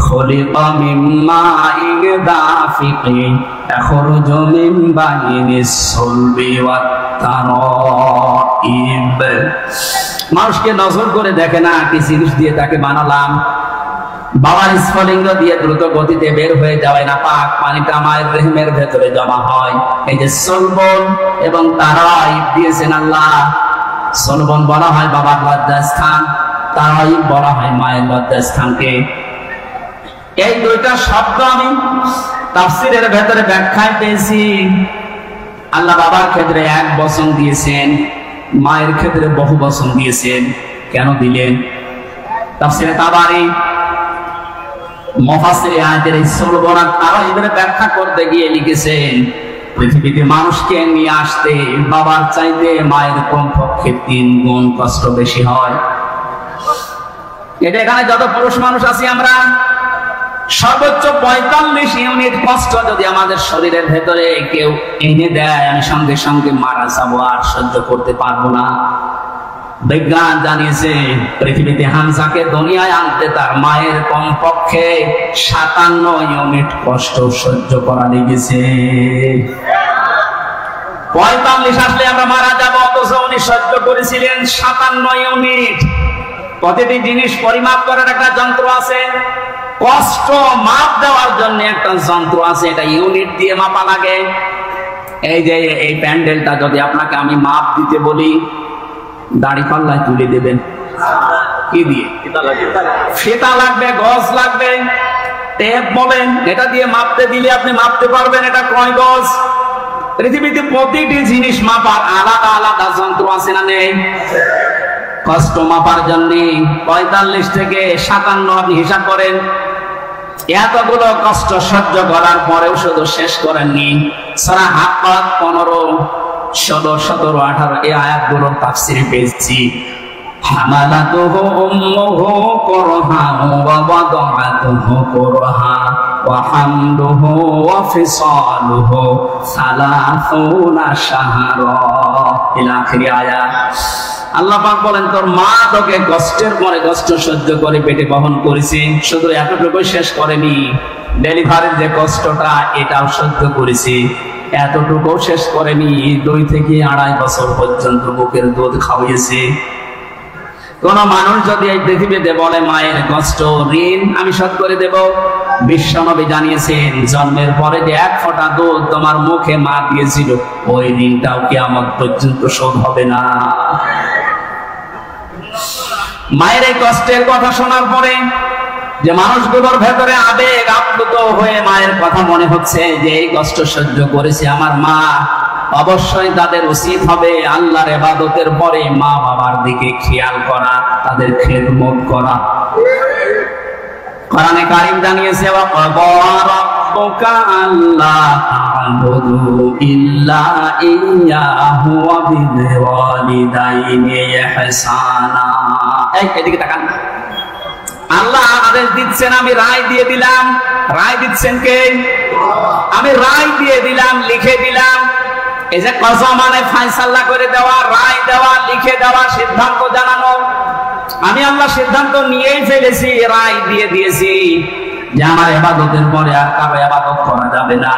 খুলিকা মিম্মা ইগদাফিকিন ইয়াখরুজু মিন বাইনিস সুলবি ওয়াত তারাইব। মানুষকে নজর করে দেখে না কি জিনিস দিয়ে তাকে বানালাম। বাবার স্ফলিঙ্গ দিয়ে দ্রুত গতিতে বের হয়ে যাওয়াই না পাক পানিটা মায়ের রেহেমের ভেতরে জমা হয়। এই যে সলবন এবং তারাইব দিয়েছেন আল্লাহ। সলবন বলা হয় বাবার লজ্জাস্থান, তারাইব বলা হয় মায়ের লজ্জাস্থানকে। এই দুইটা শব্দ আমি তাফসীরের ভেতরে ব্যাখ্যায় পেয়েছি। আল্লাহ বাবার ক্ষেত্রে 1 বচন দিয়েছেন, মায়ের ক্ষেত্রে বহু বচন দিয়েছেন। কেন দিলেন? তাফসীরে তাবারী মুফাসসিরে আয়াতের এই সলবন আর তারাইবের ব্যাখ্যা করতে গিয়ে লিখেছেন, পৃথিবীতে মানুষকে নিয়ে আসতে বাবার চাইতে মায়ের কমপক্ষে 3 গুণ কষ্ট বেশি হয়। এটা এখানে যত পুরুষ মানুষ আছি আমরা, সর্বোচ্চ 45 ইউনিট কষ্ট যদি আমাদের শরীরের ভেতরে কেউ এনে দেয়, আমি সঙ্গে সঙ্গে মারা যাবো, আর সহ্য করতে পারবো না। বিজ্ঞান জানিয়েছে পৃথিবীতে হামজাকে দুনিয়ায় আনতে তার মায়ের কমপক্ষে 57 ইউনিট কষ্ট সহ্য করা লেগেছে। 45 আসলে আমরা মারা যাবো, অথচ উনি সহ্য করেছিলেন 57 ইউনিট। প্রতিটি জিনিস পরিমাপ করার একটা যন্ত্র আছে, কষ্ট মাপ দেওয়ার জন্য একটা যন্ত্র আছে, এটা ইউনিট দিয়ে মাপা লাগে। এই যে এই প্যান্ডেলটা যদি আপনাকে আমি মাপ দিতে বলি, দাড়ি পাল্লায় তুলে দেবেন কি দিয়ে? ফিতা লাগবে, গজ লাগবে, টেপ বলেন, এটা দিয়ে মাপতে দিলে আপনি মাপতে পারবেন এটা কয় গজ। পৃথিবীতে প্রতিটি জিনিস মাপার আলাদা আলাদা যন্ত্র আছে না নেই? কষ্ট মাপার জন্য 45 থেকে 57 আপনি হিসাব করেন। এতগুলো কষ্ট সহ্য করার পরেও শুধু শেষ করেননি। সূরা হাক্কাত 15, 16, 17, 18 এই আয়াতগুলোর তাফসীরে পেয়েছি। হামালাতুহু উম্মুহু কুরহা ওয়া ওয়াদাআতুহু কুরহা ওয়া হামলুহু ওয়া ফিসালুহু 30 শাহরা ইলা আখিরি আয়াত। আল্লাহ পাক বলেন, তোর মা তোকে কষ্টের পরে কষ্ট সহ্য করে পেটে বহন করেছে। শুধু এতটুকু শেষ করেনি, ডেলিভারির যে কষ্টটা এটাও সহ্য করেছে। এতটুকু শেষ করেনি, 2 থেকে 2.5 বছর পর্যন্ত বুকের দুধ খাওয়িয়েছে। কোন মানুষ যদি এই পৃথিবীতে বলে মায়ের কষ্ট ঋণ আমি শোধ করে দেব, বিশ্বনবী জানিয়েছেন জন্মের পরে যে 1 ফোঁটা দুধ তোমার মুখে মা দিয়েছিল, ওই ঋণটাও কিয়ামত পর্যন্ত শোধ হবে না। মায়ের এই কষ্টের কথা শোনার পরে যে মানুষগুলোর ভেতরে আবেগ আপ্লুত হয়ে মায়ের কথা মনে হচ্ছে যে এই কষ্ট সহ্য করেছে আমার মা, অবশ্যই তাদের উচিত হবে আল্লাহর ইবাদতের পরে মা বাবার দিকে খেয়াল করা, তাদের খেদমত করা। কোরআনে কারীম জানিয়েছে, ওয়া ক্বাদা রাব্বুকা আল্লা তা'বুদু ইল্লা ইয়্যাহু ওয়া বিল ওয়ালিদাইনি ইহসানা। এদিকে তাকান। আল্লাহ আদেশ দিচ্ছেন, আমি রায় দিয়ে দিলাম। রায় দিচ্ছেন কে? আমি রায় দিয়ে দিলাম, লিখে দিলাম। এই যে কযা মানে ফয়সালা করে দেওয়া, রায় দেওয়া, লিখে দেওয়া, সিদ্ধান্ত জানানো। আমি আল্লাহ সিদ্ধান্ত নিয়েই ফেলেছি, রায় দিয়ে দিয়েছি যে আমার ইবাদতের পরে আর কারো ইবাদত করা যাবে না,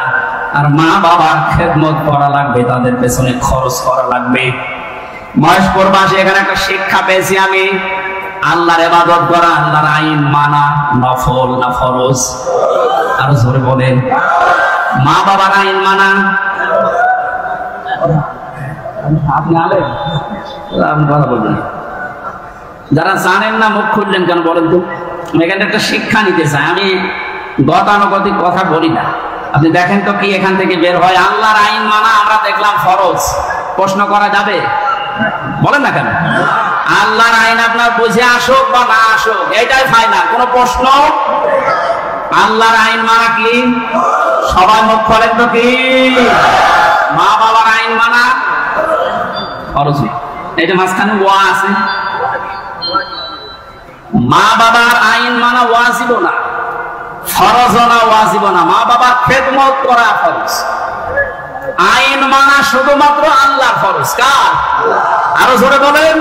আর মা বাবার খেদমত করা লাগবে, তাদের পেছনে খরচ করা লাগবে। মহেশপুর বাসী এখানে একটা শিক্ষা পেয়েছি আমি, আল্লাহর ইবাদত করা, আল্লাহর আইন মানা নফল না ফরজ? আরো জোরে বলেন। মা বাবার আইন মানা, আপনি আলেন কথা বলবেন। যারা জানেন না মুখ খুললেন কেন বলেন তো? এখানে একটা শিক্ষা নিতে চাই। আমি গতানুগতিক কথা বলি না, আপনি দেখেন তো কি এখান থেকে বের হয়। আল্লাহর আইন মানা আমরা দেখলাম ফরজ, প্রশ্ন করা যাবে? বলেন না কেন? আল্লাহর আইন আপনার বুঝে আসুক বা না আসুক, এটাই ফাইনাল, কোনো প্রশ্ন। আল্লাহর আইন মানা কি? সবাই মুখ খোলেন তো কি? মা বাবার আইন মানা ফরজ। এটা মাঝখানে ওয়া আছে, মা বাবার আইন মানা ওয়াজিব না, ফরজ না, ওয়াজিব না। মা বাবার খেদমত করা ফরজ, আইন মানা শুধুমাত্র আল্লাহর ফরজ। কার? আরো জোরে বলেন।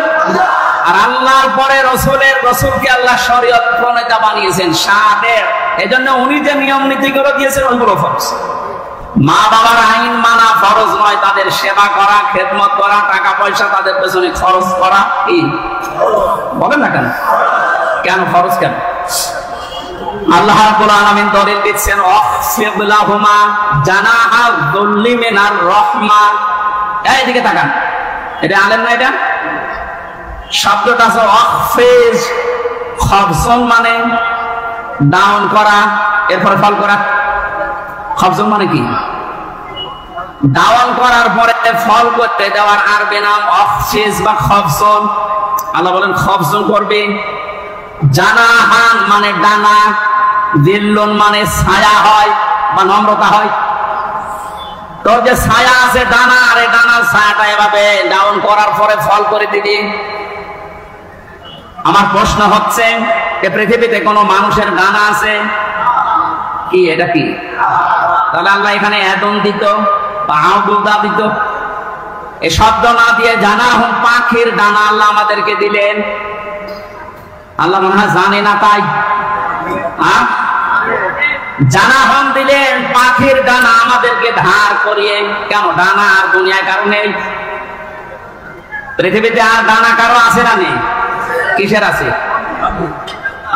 আর আল্লাহর পরে রসুলকে আল্লাহ শরীয়ত প্রণেতা বানিয়েছেন, শাহেদ। এজন্য উনি যে নিয়ম নীতিগুলো দিয়েছেন ওইগুলো ফরজ। মা বাবার আইন মানা ফরজ নয়, তাদের সেবা করা, খেদমত করা, টাকা পয়সা তাদের পেছনে খরচ করা, এই বলেন না কেন? কেন ফরজ? কেন? আল্লাহ রাব্বুল আলামিন দলিল দিচ্ছেন, ওয়াখফিদ লাহুমা জানাহা যুল্লি মিনার রাহমা। এইদিকে তাকান, এটা আলেন না? এটা শব্দটা আছে ওয়াখফিজ, খফজন মানে ডাউন করা, এরপরে ফল করা। খফজন মানে কি? ডাউন করার পরে ফল করতে দেওয়ার আরবি নাম ওয়াখফিজ বা খফজন। আল্লাহ বলেন খফজন করবে। জানাহান মানে ডানা, দিল্লুন মানে ছায়া হয় বা নম্রতা হয়। তোর যে ছায়া আছে ডানা, আর এই ডানার ছায়াটা এভাবে ডাউন করার পরে ফল করে দিবি। আমার প্রশ্ন হচ্ছে, যে পৃথিবীতে কোনো মানুষের ডানা আছে কি? এটা কি? তাহলে আল্লাহ এখানে এদন দিত বা আউদা দিত, এই শব্দ না দিয়ে জানাহুম পাখির ডানা আল্লাহ আমাদেরকে দিলেন। আল্লাহ মনে হয় জানে না তাই জানাহম দিলেন, পাখির ডানা আমাদেরকে ধার করিয়ে। কেন? ডানা আর দুনিয়ায় কারো নেই। পৃথিবীতে আর ডানা কারো আছে না নেই? কিসের আছে?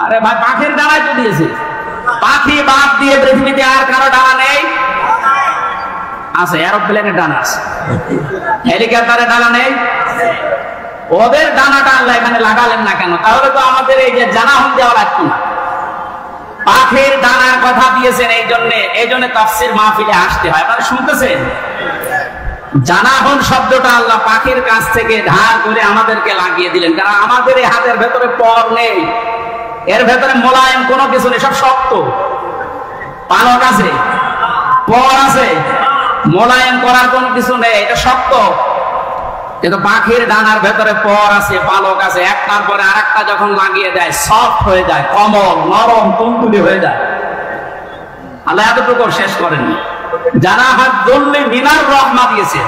আরে ভাই পাখির ডানাই তো দিয়েছে। পাখি বাদ দিয়ে পৃথিবীতে আর কারো ডানা নেই? আছে। এরোপ্লেনের ডানা আছে, হেলিকপ্টারের ডানা নেই? ওদের ডানাটা আল্লাহ এখানে লাগালেন না কেন? তাহলে তো আমাদের এই যে জানাহম দেওয়া লাগতো না। পাখির ডানার কথা দিয়েছেন এই জন্য তাফসীর মাহফিলে আসতে হয়। আপনারা শুনতেছেন? জানাহুন শব্দটা আল্লাহ পাখির কাছ থেকে ধার করে আমাদেরকে লাগিয়ে দিলেন, কারণ আমাদের এই হাতের ভেতরে পর নেই, এর ভেতরে মোলায়েম কোনো কিছু নেই, সব শক্ত। পালক আছে, পর আছে, মোলায়েম করার কোনো কিছু নেই, এটা শক্ত। কিন্তু পাখির ডানার ভেতরে পর আছে, পালক আছে, একটার পরে আরেকটা যখন লাগিয়ে দেয় সফট হয়ে যায়, কোমল নরম তুলতুলি হয়ে যায়। আল্লাহ এতটুকু শেষ করেননি, জানাহাত দল্লি মিনার রহমা দিয়েছে,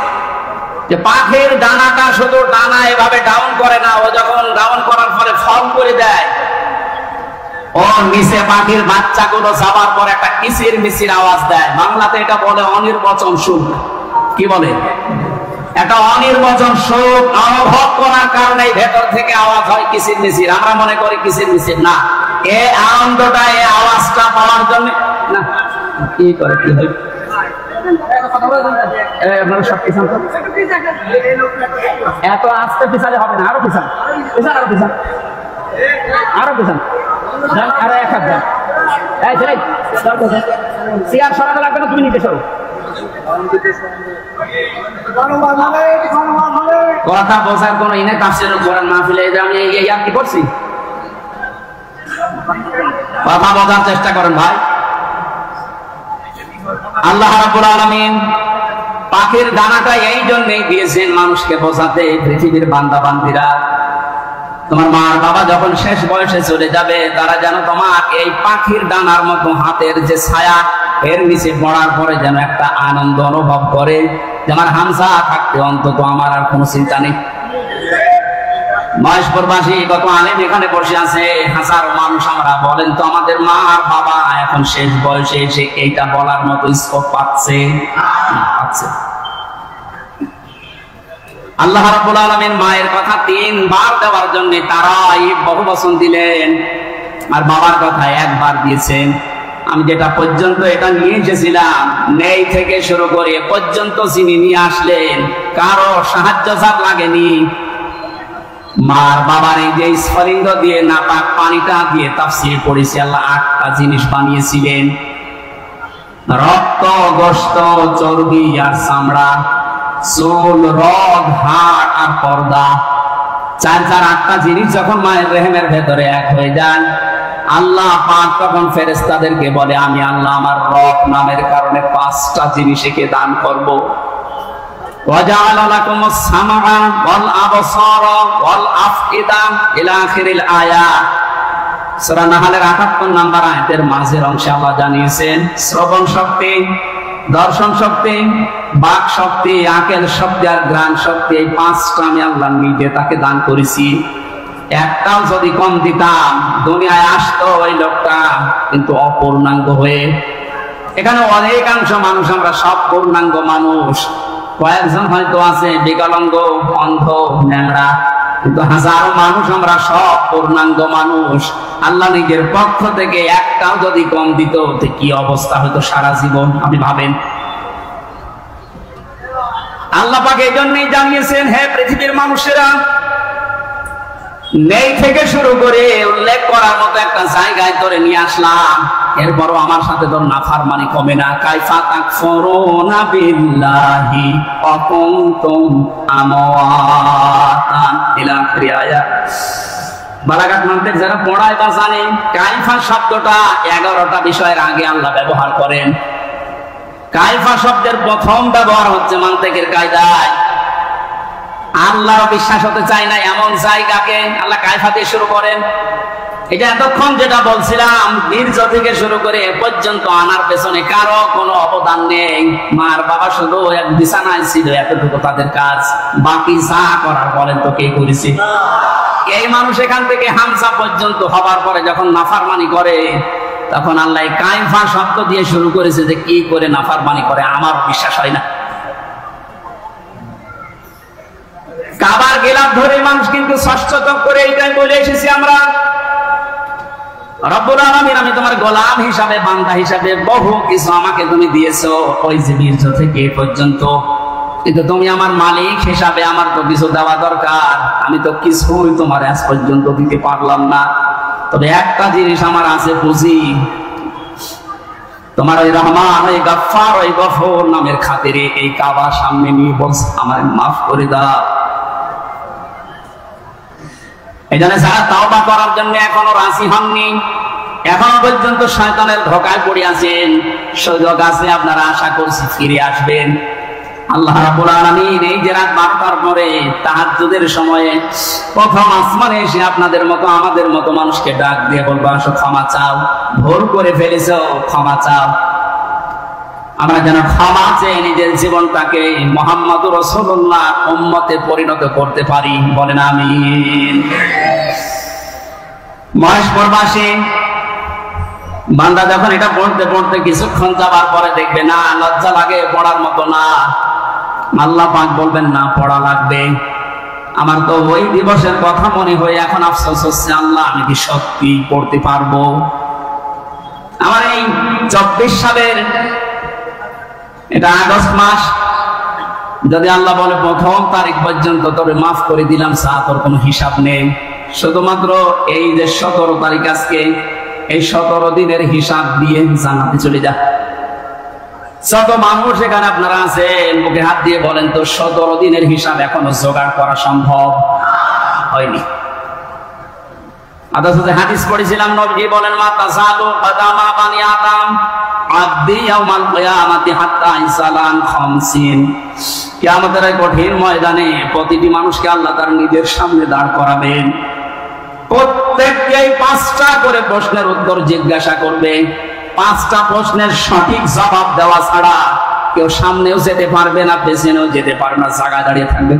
যে পাখির ডানাটা শুধু ডানা এভাবে ডাউন করে না, ও যখন ডাউন করার পরে ফল করে দেয়, ও নিচে পাখির বাচ্চাগুলো যাবার পর একটা কিচির মিচির আওয়াজ দেয়। বাংলাতে এটা বলে অনির্বচন সুখ। কি বলে? একটা অনির্বচন সুখ অনুভব করার কারণে ভেতর থেকে আওয়াজ হয় কিচির মিচির। আমরা মনে করি কিচির মিচির না, এই আনন্দটা, এই আওয়াজটা পাওয়ার জন্য না। কি করে কি হয় এত আস্তে পিছালে হবে না, আরো পিছান, আরো পিছান, আরো পিছান, আরো এক হাত যান। এই ছেলে চেয়ার সরাতে লাগবে না, তুমি নিতে সরো। কথা বোঝার কোন ইনে তাফসীরুল কোরআন মাহফিলে আমি এই আর কি করছি, কথা বোঝার চেষ্টা করেন ভাই। আল্লাহ রাব্বুল আলামিন পাখির দানাটা এই জন্যই দিয়েছেন মানুষকে বোঝাতে, পৃথিবীর বান্দা বান্দিরা, তোমার মা আর বাবা যখন শেষ বয়সে চলে যাবে, তারা যেন তোমার এই পাখির ডানার মতো হাতের যে ছায়া, এর নিচে পড়ার পরে যেন একটা আনন্দ অনুভব করে, যে আমার হামজা থাকতে অন্তত আমার আর কোনো চিন্তা নেই। মহেশপুরবাসী কত আলেম এখানে বসে আছে, হাজারো মানুষ। আমরা বলেন তো, আমাদের মা আর বাবা এখন শেষ বয়সে এসে এইটা বলার মতো স্কোপ পাচ্ছে না? পাচ্ছে। আল্লাহ রাব্বুল আলামিন মায়ের কথা 3 বার দেওয়ার জন্য তারাই বহু বচন দিলেন, আর বাবার কথা 1 বার দিয়েছেন। আমি যেটা পর্যন্ত এটা নিয়ে এসেছিলাম, নেই থেকে শুরু করে পর্যন্ত যিনি নিয়ে আসলেন, কারো সাহায্য সাথ লাগেনি। মার বাবার এই যে স্ফলিঙ্গ দিয়ে নাপাক পানিটা দিয়ে তাফসীর পড়েছি, আল্লাহ 8টা জিনিস বানিয়েছিলেন: রক্ত, গোশত, চর্বি আর চামড়া, চুল, রগ, হাড় আর পর্দা। 8টা জিনিস যখন মায়ের রেহেমের ভেতরে এক হয়ে যায়, আল্লাহ পাক তখন ফেরেশতাদেরকে বলে, আমি আল্লাহ আমার রব নামের কারণে 5টা জিনিস একে দান করব। وَجَعَلَ لَكُمُ السَّمْعَ وَالْأَبْصَارَ وَالْأَفْئِدَةَ إِلَى آخِرِ الْآيَاتِ। সূরা নাহলের 78 নম্বর আয়াতের মাঝের অংশে আল্লাহ জানিয়েছেন, শ্রবণ শক্তি, দর্শন শক্তি, বাক শক্তি, আকেল শক্তি আর ঘ্রাণ শক্তি, এই 5টা আমি আল্লাহ নিজে তাকে দান করেছি। একটাও যদি কম দিতাম, দুনিয়ায় আসতো ওই লোকটা কিন্তু অপূর্ণাঙ্গ হয়ে। এখানে অনেকাংশ মানুষ, আমরা সব পূর্ণাঙ্গ মানুষ। কয়েকজন হয়তো আছে বিকলাঙ্গ, অন্ধ, ন্যাংরা, কিন্তু হাজারো মানুষ আমরা সব পূর্ণাঙ্গ মানুষ। আল্লাহ নিজের পক্ষ থেকে একটাও যদি কম দিত, কি অবস্থা হতো সারা জীবন, আপনি ভাবেন। আল্লাহ পাক এই জন্যই জানিয়েছেন, হে পৃথিবীর মানুষেরা, নেই থেকে শুরু করে উল্লেখ করার মতো একটা জায়গায় ধরে নিয়ে আসলাম, এরপরও আমার সাথে তোর নাফরমানি কমে না। কাইফা তাকফুরুনা বিল্লাহি ওয়া কুনতুম আমওয়াতান ইলা আখির আয়াত। বালাগাত মানতিক যারা পড়ায় বা জানে, কাইফা শব্দটা 11টা বিষয়ের আগে আল্লাহ ব্যবহার করেন। কাইফা শব্দের প্রথম ব্যবহার হচ্ছে মানতিকের কায়দায়। আল্লাহ বিশ্বাস হতে চায় না এমন জায়গাকে আল্লাহ কাইফা দিয়ে শুরু করেন। এটা এতক্ষণ যেটা বলছিলাম, বীর্য থেকে শুরু করে এ পর্যন্ত আনার পেছনে কারো কোনো অবদান নেই। মার বাবা শুধু এক বিছানায় ছিল, এতটুকু তাদের কাজ। বাকি যা করার বলেন তো কে করেছে? এই মানুষ এখান থেকে হামসা পর্যন্ত হবার পরে যখন নাফরমানি করে, তখন আল্লাহ কাইফা শব্দ দিয়ে শুরু করেছে, যে কি করে নাফরমানি করে আমার বিশ্বাস হয় না। কাবার গেলাপ ধরে মানুষ কিন্তু ষষ্ঠত করে এইটাই বলে এসেছি আমরা, রব্বুল আলামিন, আমি তোমার গোলাম হিসাবে, বান্দা হিসাবে বহু কিছু আমাকে তুমি দিয়েছো, ওই যে বীর্য থেকে এ পর্যন্ত, কিন্তু তুমি আমার মালিক হিসাবে আমার তো কিছু দেওয়া দরকার। আমি তো কিছুই তোমার আজ পর্যন্ত দিতে পারলাম না। তবে একটা জিনিস আমার আছে, বুঝি তোমার ওই রহমান, ওই গফফার, ওই গফুর নামের খাতিরে এই কাবা সামনে নিয়ে বলছে আমার মাফ করে দাও। এই জন্য যারা তাওবা করার জন্য এখনো রাজি হননি, এখনো পর্যন্ত শয়তানের ধোঁকায় পড়ে আছেন, সুযোগ আছে, আপনারা আশা করছি ফিরে আসবেন। আল্লাহ রাব্বুল আলামিন এই যে রাত 12টার পরে তাহাজ্জুদের সময়ে প্রথম আসমানে এসে আপনাদের মতো আমাদের মতো মানুষকে ডাক দিয়ে বলবো আসো ক্ষমা চাও, ভুল করে ফেলেছো ক্ষমা চাও। আমরা যেন ক্ষমা চেয়ে নিজের জীবনটাকে মুহাম্মদুর রাসূলুল্লাহ উম্মতে পরিণত করতে পারি, বলেন আমিন। মহেশপুরবাসী বান্দা যখন এটা পড়তে পড়তে কিছুক্ষণ যাবার পরে দেখবে না লজ্জা লাগে, পড়ার মতো না, আল্লাহ পাক বলবেন না পড়া লাগবে। আমার তো ওই দিবসের কথা মনে হয়ে এখন আফসোস হচ্ছে, আল্লাহ আমি কি সত্যি পড়তে পারবো? আমার এই 24 সালের এটা আগস্ট মাস, যদি আল্লাহ বলে প্রথম তারিখ পর্যন্ত তোরে মাফ করে দিলাম, তোর কোনো হিসাব নেই, শুধুমাত্র এই যে 17 তারিখ আজকে, এই 17 দিনের হিসাব দিয়ে জান্নাতে চলে যা। যত মানুষ এখানে আপনারা আছেন মুখে হাত দিয়ে বলেন তো 17 দিনের হিসাব এখনো জোগাড় করা সম্ভব হয়নি। হাদিস পড়েছিলাম, নবী বলেন মা তাসালু কাদামা বানি আদম আব্দি ইয়াউমাল কিয়ামাতি হাত্তা ইসালান 50। কিয়ামতের কঠিন ময়দানে প্রতিটি মানুষকে আল্লাহ তার নিজের সামনে দাঁড় করাবেন, প্রত্যেককে 5টা করে প্রশ্নের উত্তর জিজ্ঞাসা করবে। 5টা প্রশ্নের সঠিক জবাব দেওয়া ছাড়া কেউ সামনেও যেতে পারবে না, পেছনেও যেতে পারবে না, জায়গায় দাঁড়িয়ে থাকবে।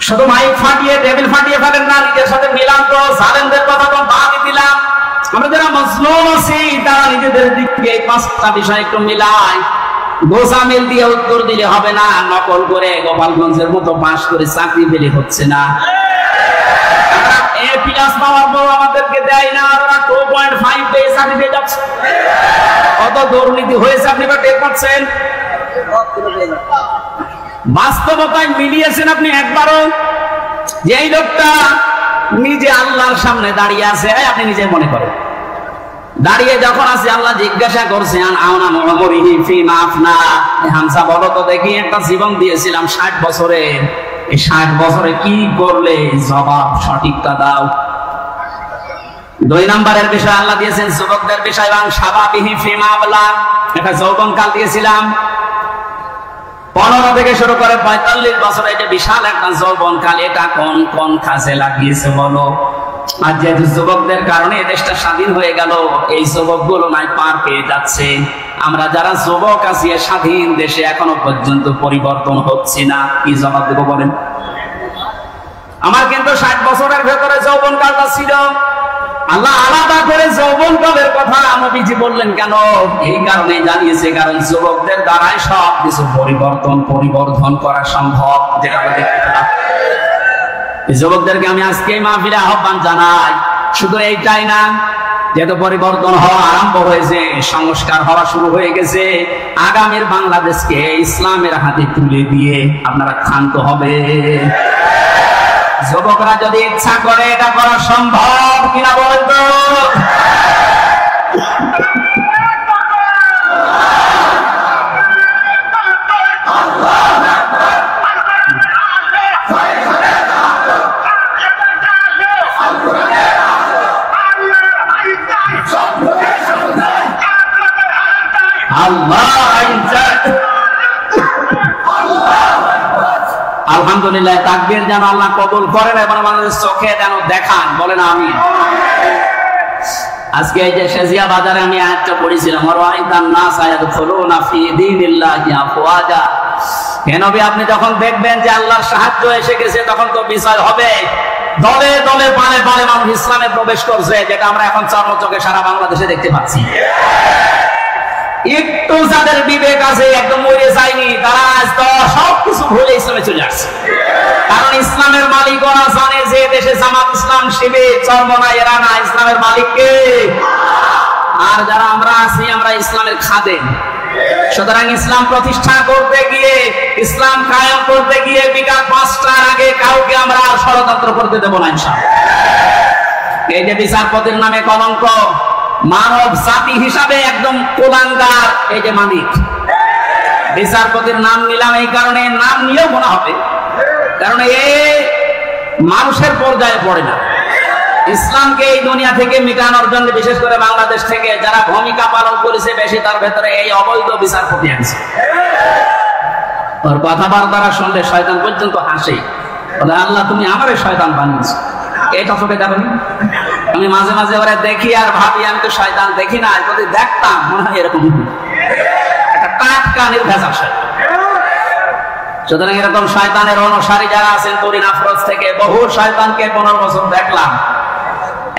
শুধু মাইক ফাটিয়ে টেবিল ফাটিয়ে ফেলেন না, নিজের সাথে মিলান তো, জালেমদের কথা তো বাদই দিলাম, আমরা যারা মজলুম আছি তারা নিজেদের দিক থেকে 5টা বিষয় একটু মিলাই, গোসামিল দিয়ে উত্তর দিলে হবে না, নকল করে গোপালগঞ্জের মতো পাস করে চাকরি পেলে হচ্ছে না। আমাদেরকে দেয় না, 2.5 পেয়ে চাকরি পেয়ে যাচ্ছে। কত দুর্নীতি হয়েছে আপনি বা টের পাচ্ছেন? বাস্তবতায় মিলিয়েছেন আপনি একবারও? যে এই লোকটা নিজে আল্লাহর সামনে দাঁড়িয়ে আছে, আপনি নিজে মনে করেন দাঁড়িয়ে যখন আছে, আল্লাহ জিজ্ঞাসা করছেন হামসা বলো তো দেখি, একটা জীবন দিয়েছিলাম 60 বছরে, এই 60 বছরে কি করলে, জবাব সঠিকটা দাও। 2 নম্বরের বিষয় আল্লাহ দিয়েছেন যুবকদের বিষয়, এবং সাবাবিহি ফিমা আবলা, একটা যৌবনকাল দিয়েছিলাম 15 থেকে শুরু করে 45 বছর, এটা বিশাল একটা যৌবনকাল, এটা কোন কোন কাজে লাগিয়েছে বলো? আর যেহেতু যুবকদের কারণে দেশটা স্বাধীন হয়ে গেল, এই যুবকগুলো নাই পার পেয়ে যাচ্ছে। আমরা যারা যুবক আছি স্বাধীন দেশে এখনো পর্যন্ত পরিবর্তন হচ্ছে না, কি জবাব দেবো বলেন? আমার কিন্তু 60 বছরের ভেতরে যৌবনকালটা ছিল, আল্লাহ আলাদা করে যৌবনকালের কথা নবীজি বললেন কেন? এই কারণে জানিয়েছে, কারণ যুবকদের দ্বারাই সব কিছু পরিবর্তন করা সম্ভব, যেটা আমরা দেখতে পেলাম। এই যুবকদেরকে আমি আজকে মাহফিলে আহ্বান জানাই, শুধু এইটাই না, যেহেতু পরিবর্তন হওয়া আরম্ভ হয়েছে, সংস্কার হওয়া শুরু হয়ে গেছে, আগামীর বাংলাদেশকে ইসলামের হাতে তুলে দিয়ে আপনারা ক্ষান্ত হবে। যুবকরা যদি ইচ্ছা করে এটা করা সম্ভব কিনা বলেন তো? আলহামদুলিল্লাহ, তাকবীর যেন আল্লাহ কবুল করেন এবং আমাদের চোখে যেন দেখান, বলেন আমিন। আজকে এই যে শেজিয়া বাজারে আমি আয়াতটা পড়েছিলাম, ওয়ারাইতান নাস ইয়াদখুলুনা ফি দীনিল্লাহি আফওয়াজা। হে নবী, আপনি যখন দেখবেন যে আল্লাহর সাহায্য এসে গেছে, তখন তো বিষয় হবে, দলে দলে পালে পালে মানুষ ইসলামে প্রবেশ করছে, যেটা আমরা এখন চর্মচোখে সারা বাংলাদেশে দেখতে পাচ্ছি। একটু যাদের বিবেক আছে, একদম মরে যায়নি, তারা আজ তো সবকিছু ভুলে ইসলামে চলে আসছে। কারণ ইসলামের মালিক ওরা জানে যে দেশে জামাত ইসলাম শিবির চরমনা এরা না, ইসলামের মালিক কে? আর যারা আমরা আছি, আমরা ইসলামের খাদেম। সুতরাং ইসলাম প্রতিষ্ঠা করতে গিয়ে, ইসলাম কায়েম করতে গিয়ে বিকাল 5টার আগে কাউকে আমরা আর ষড়যন্ত্র করতে দেব না ইনশাআল্লাহ। এই যে বিচারপতির নামে কলঙ্ক, মানব জাতি হিসাবে একদম কুলাঙ্গার এই যে মালিক। বিচারপতির নাম নিলাম এই কারণে, নাম নিয়েও মনে হবে, কারণ এ মানুষের পর্যায়ে পড়ে না। ইসলামকে এই দুনিয়া থেকে মিটানোর জন্য বিশেষ করে বাংলাদেশ থেকে যারা ভূমিকা পালন করেছে বেশি, তার ভেতরে এই অবৈধ বিচারপতি আছে। ওর কথাবার্তা শুনলে শয়তান পর্যন্ত হাসে, বলে আল্লাহ তুমি আমারে শয়তান বানিয়েছো। এটা চোখে যাবেন। আমি মাঝে মাঝে ওরা দেখি আর ভাবি আমি তো শয়তান দেখি না, যদি দেখতাম মনে হয় এরকম একটা টাটকা নির্ভেজাল শয়তান। সুতরাং এরকম শয়তানের অনুসারী যারা আছেন তরিন আফরোজ থেকে বহু শয়তানকে 15 বছর দেখলাম।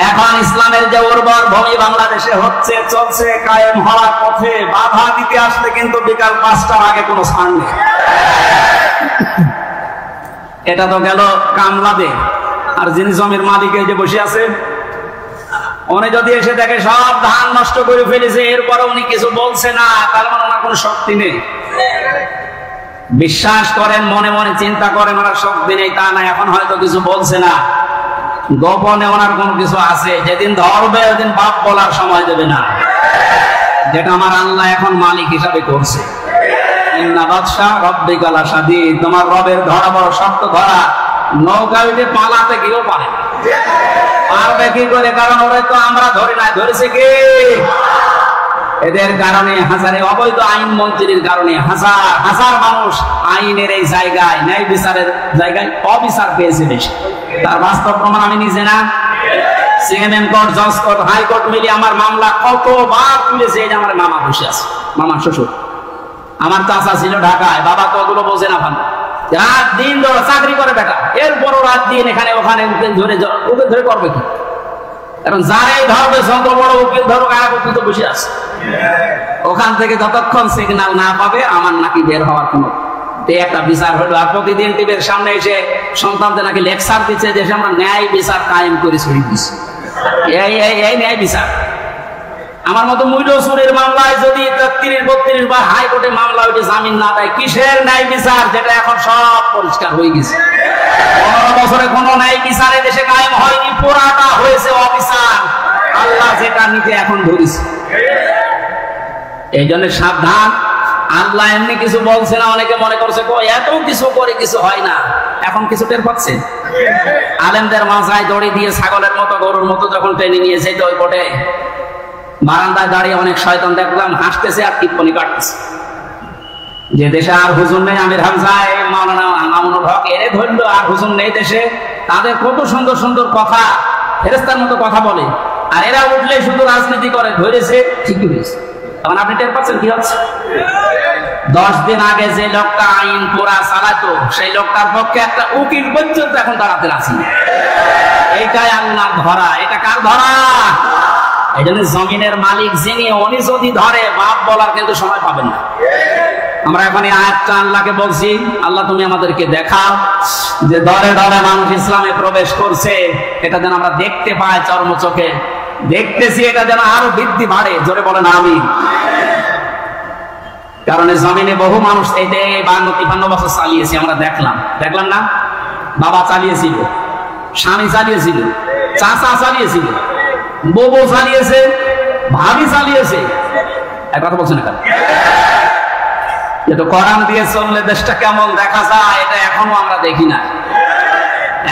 এখন ইসলামের যে উর্বর ভূমি বাংলাদেশে হচ্ছে, চলছে, কায়েম হওয়ার পথে, বাধা দিতে আসলে কিন্তু বিকাল 5টার আগে কোনো ছাড় নেই। এটা তো গেল কামলাদে। আর যিনি জমির মালিক এই যে বসে আছে, উনি যদি এসে দেখে সব ধান নষ্ট করে ফেলেছে, এরপরে উনি কিছু বলছে না, তার মানে ওনার কোনো শক্তি নেই। বিশ্বাস করেন, মনে মনে চিন্তা করেন ওনার শক্তি নেই তা না, এখন হয়তো কিছু বলছে না, গোপনে ওনার কোনো কিছু আছে। যেদিন ধরবে ওদিন বাপ বলার সময় দেবে না, যেটা আমার আল্লাহ এখন মালিক হিসাবে করছে। ইন্না বাদশা রব্বিকা লাশাদীদ, তোমার রবের ধরা বড় শক্ত ধরা। নৌকা উঠে পালাতে গিয়েও পারে না, পারবে কি করে? কারণ ওরা তো আমরা ধরি না, ধরেছে কি? এদের কারণে হাজারে অবৈধ আইন মন্ত্রীর কারণে হাজার হাজার মানুষ আইনের এই জায়গায়, ন্যায় বিচারের জায়গায় অবিচার পেয়েছে বেশি। তার বাস্তব প্রমাণ আমি নিজে না, সিএমএম কোর্ট, জজ কোর্ট, হাইকোর্ট মিলিয়ে আমার মামলা কতবার তুলেছে। এই যে আমার মামা বসে আছে, মামা শ্বশুর, আমার চাচা ছিল ঢাকায়, বাবা তো ওগুলো বোঝে না ভালো, রাত দিন ধরে চাকরি করে বেটা, এরপরও রাত দিন এখানে ওখানে উকিল ধরে, উকিল ধরে করবে কি? কারণ যারাই ধরবে যত বড় উকিল ধরো, আর উকিল তো বসে আছে ওখান থেকে যতক্ষণ সিগন্যাল না পাবে আমার নাকি বের হওয়ার কোনো একটা বিচার হলো। আর প্রতিদিন টিভির সামনে এসে সন্তানদের নাকি লেকচার দিচ্ছে যে আমরা ন্যায় বিচার কায়েম করে ছড়ি দিচ্ছি। এই ন্যায় বিচার আমার মতো মূল্য চুরির মামলায় যদি 33-32 বার হাইকোর্টে মামলা ওইটা জামিন না দেয়, কিসের ন্যায় বিচার? যেটা এখন সব পরিষ্কার হয়ে গেছে। 15 বছরে কোনো ন্যায় বিচারে দেশে কায়েম হয়নি, পুরাটা হয়েছে অবিচার। আল্লাহ যেটা নিতে এখন ধরেছে, এই জন্য সাবধান। আল্লাহ এমনি কিছু বলছে না। অনেকে মনে করছে এত কিছু করে কিছু হয় না, এখন কিছু টের পাচ্ছে। আলেমদের মাথায় দড়ি দিয়ে ছাগলের মতো গরুর মতো যখন টেনে নিয়েছে, তো ওই কোটে বারান্দায় দাঁড়িয়ে অনেক শয়তান দেখলাম হাসতেছে আর টিপ্পনি কাটতেছে। যে দেশে আর হুজুর নেই, আমির হামজা, মাওলানা মামুনুল হক এরে ধরলো, আর হুজুর নেই দেশে, তাদের কত সুন্দর সুন্দর কথা, ফেরেশতার মতো কথা বলে, আর এরা উঠলে শুধু রাজনীতি করে, ধরেছে ঠিকই হয়েছে। তখন আপনি টের পাচ্ছেন কি হচ্ছে? 10 দিন আগে যে লোকটা আইন পুরা চালাতো, সেই লোকটার পক্ষে একটা উকিল পর্যন্ত এখন দাঁড়াতে রাজি। এইটাই আল্লাহ ধরা। এটা কার ধরা? এই জন্য জমিনের মালিক যিনি, উনি যদি ধরে বাপ বলার কিন্তু সময় পাবেন না। আমরা এখন এই আয়াতটা আল্লাহকে বলছি, আল্লাহ তুমি আমাদেরকে দেখাও যে দরে দরে মানুষ ইসলামে প্রবেশ করছে, এটা যেন আমরা দেখতে পাই, চর্ম চোখে দেখতেছি, এটা যেন আরো বৃদ্ধি বাড়ে। জোরে বলেন আমিন। কারণ জমিনে বহু মানুষ এই 52-53 বছর চালিয়েছি, আমরা দেখলাম না? বাবা চালিয়েছিল, স্বামী চালিয়েছিল, চাচা চালিয়েছিল, বউ চালিয়েছে, ভাবি চালিয়েছে। এক কথা বলছেন না? এটা কোরআন দিয়ে চললে দেশটা কেমন দেখা যায়, এটা এখনো আমরা দেখি না।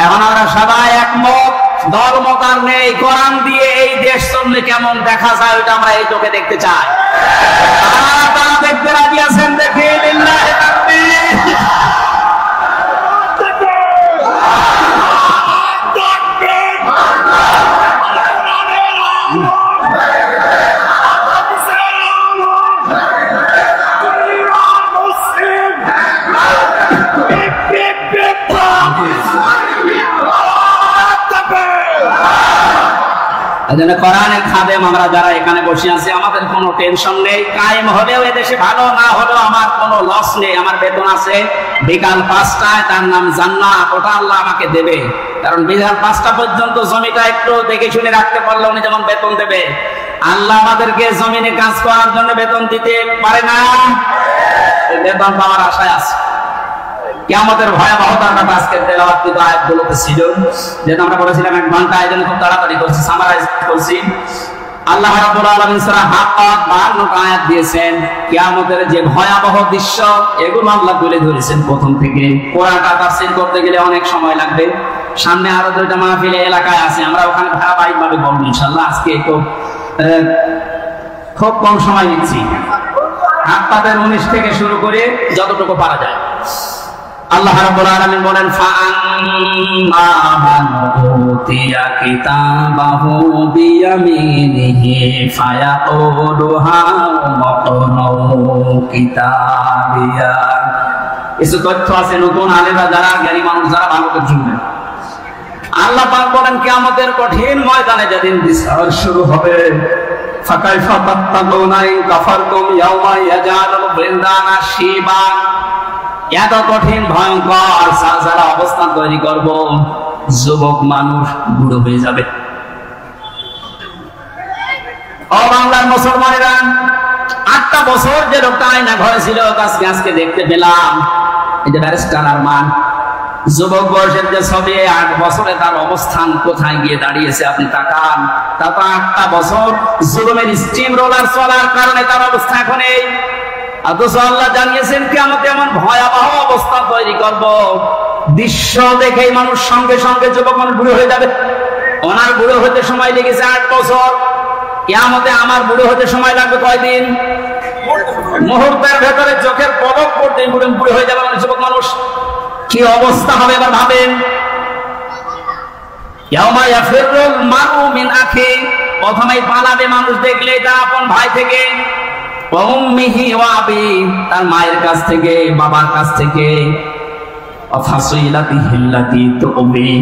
এখন আমরা সবাই একমত, দলমতার নেই। কোরআন দিয়ে এই দেশ চললে কেমন দেখা যায়, ওইটা আমরা এই চোখে দেখতে চাই। তারা দেখতে রাজি আছেন? দেখে লিল্লাহি তাকবীর। কোরআনের খাদেম আমরা যারা এখানে বসে আছি, আমাদের কোনো টেনশন নেই। কায়েম হলেও এদেশে ভালো, না হলেও আমার কোনো লস নেই। আমার বেতন আছে বিকাল 5টায়, তার নাম জান্নাত, ওটা আল্লাহ আমাকে দেবে। কারণ বিকাল 5টা পর্যন্ত জমিটা একটু দেখে শুনে রাখতে পারলে উনি যেমন বেতন দেবে, আল্লাহ আমাদেরকে জমিনে কাজ করার জন্য বেতন দিতে পারে না। বেতন পাওয়ার আশায় আছে। কিয়ামতের ভয়াবহতার কথা আজকে তেলাওয়াত আয়াতগুলোতে ছিল, যেটা আমরা বলেছিলাম 1 ঘন্টা, এই জন্য খুব তাড়াতাড়ি করছি, সামারাইজ করছি। আল্লাহ রাব্বুল আলামিন সূরা হাক্কাত 52টা আয়াত দিয়েছেন। কিয়ামতের যে ভয়াবহ দৃশ্য এগুলো আল্লাহ তুলে ধরেছেন প্রথম থেকে। কোরআনটা তাফসীর করতে গেলে অনেক সময় লাগবে। সামনে আরো দুইটা মাহফিল এলাকায় আছে, আমরা ওখানে ধারাবাহিকভাবে বলবো ইনশাআল্লাহ। আজকে একটু খুব কম সময় নিচ্ছি। হাক্কাতের 19 থেকে শুরু করে যতটুকু পারা যায়। আল্লাহ রাব্বুল আলামিন বলেন ফাআম্মা মান উতিয়া কিতাবাহু বিয়ামিনিহি ফায়াকুলু হাউমাকনু কিতাবিয়া। কিছু তথ্য আছে নতুন আলেমরা যারা জ্ঞানী মানুষ যারা ভালো করে শুনবেন। আল্লাহ পাক বলেন কিয়ামতের কঠিন ময়দানে যেদিন বিচার শুরু হবে ফাকাইফা তাত্তাকুনা ইন কাফারতুম ইয়াওমা ইয়াজালুল বিলদানা শিবা। এত কঠিন ভয়ঙ্কর সালসালা অবস্থা তৈরি করব, যুবক মানুষ বুড়ো হয়ে যাবে। ও বাংলার মুসলমানেরা, 8টা বছর যে লোকটা আয়না ঘরে ছিল আজকে দেখতে পেলাম। এই যে ব্যারিস্টার আরমান, যুবক বয়সের যে ছবি, 8 বছরে তার অবস্থান কোথায় গিয়ে দাঁড়িয়েছে আপনি তাকান। তারপর 8টা বছর জুলুমের স্টিম রোলার চলার কারণে তার অবস্থা এখন এই। অথচ আল্লাহ জানিয়েছেন কিয়ামতে এমন ভয়াবহ অবস্থা তৈরি করব, দৃশ্য দেখেই মানুষ সঙ্গে সঙ্গে যুবক মানুষ বুড়ো হয়ে যাবে। ওনার বুড়ো হতে সময় লেগেছে 8 বছর, কিয়ামতে আমার বুড়ো হতে সময় লাগবে কয়দিন? মুহূর্তের ভেতরে চোখের পলক পড়তে বুড়ো হয়ে যাবে মানে যুবক মানুষ। কি অবস্থা হবে এবার ভাবেন। ইয়াউমা ইয়াফিরুল মারউ মিন আখি, প্রথমেই পালাবে মানুষ দেখলে এটা আপন ভাই থেকে। উম্মিহি ওয়া আবি, তার মায়ের কাছ থেকে, বাবার কাছ থেকে। ফাসিলাতিহি আল্লাতী তুবি,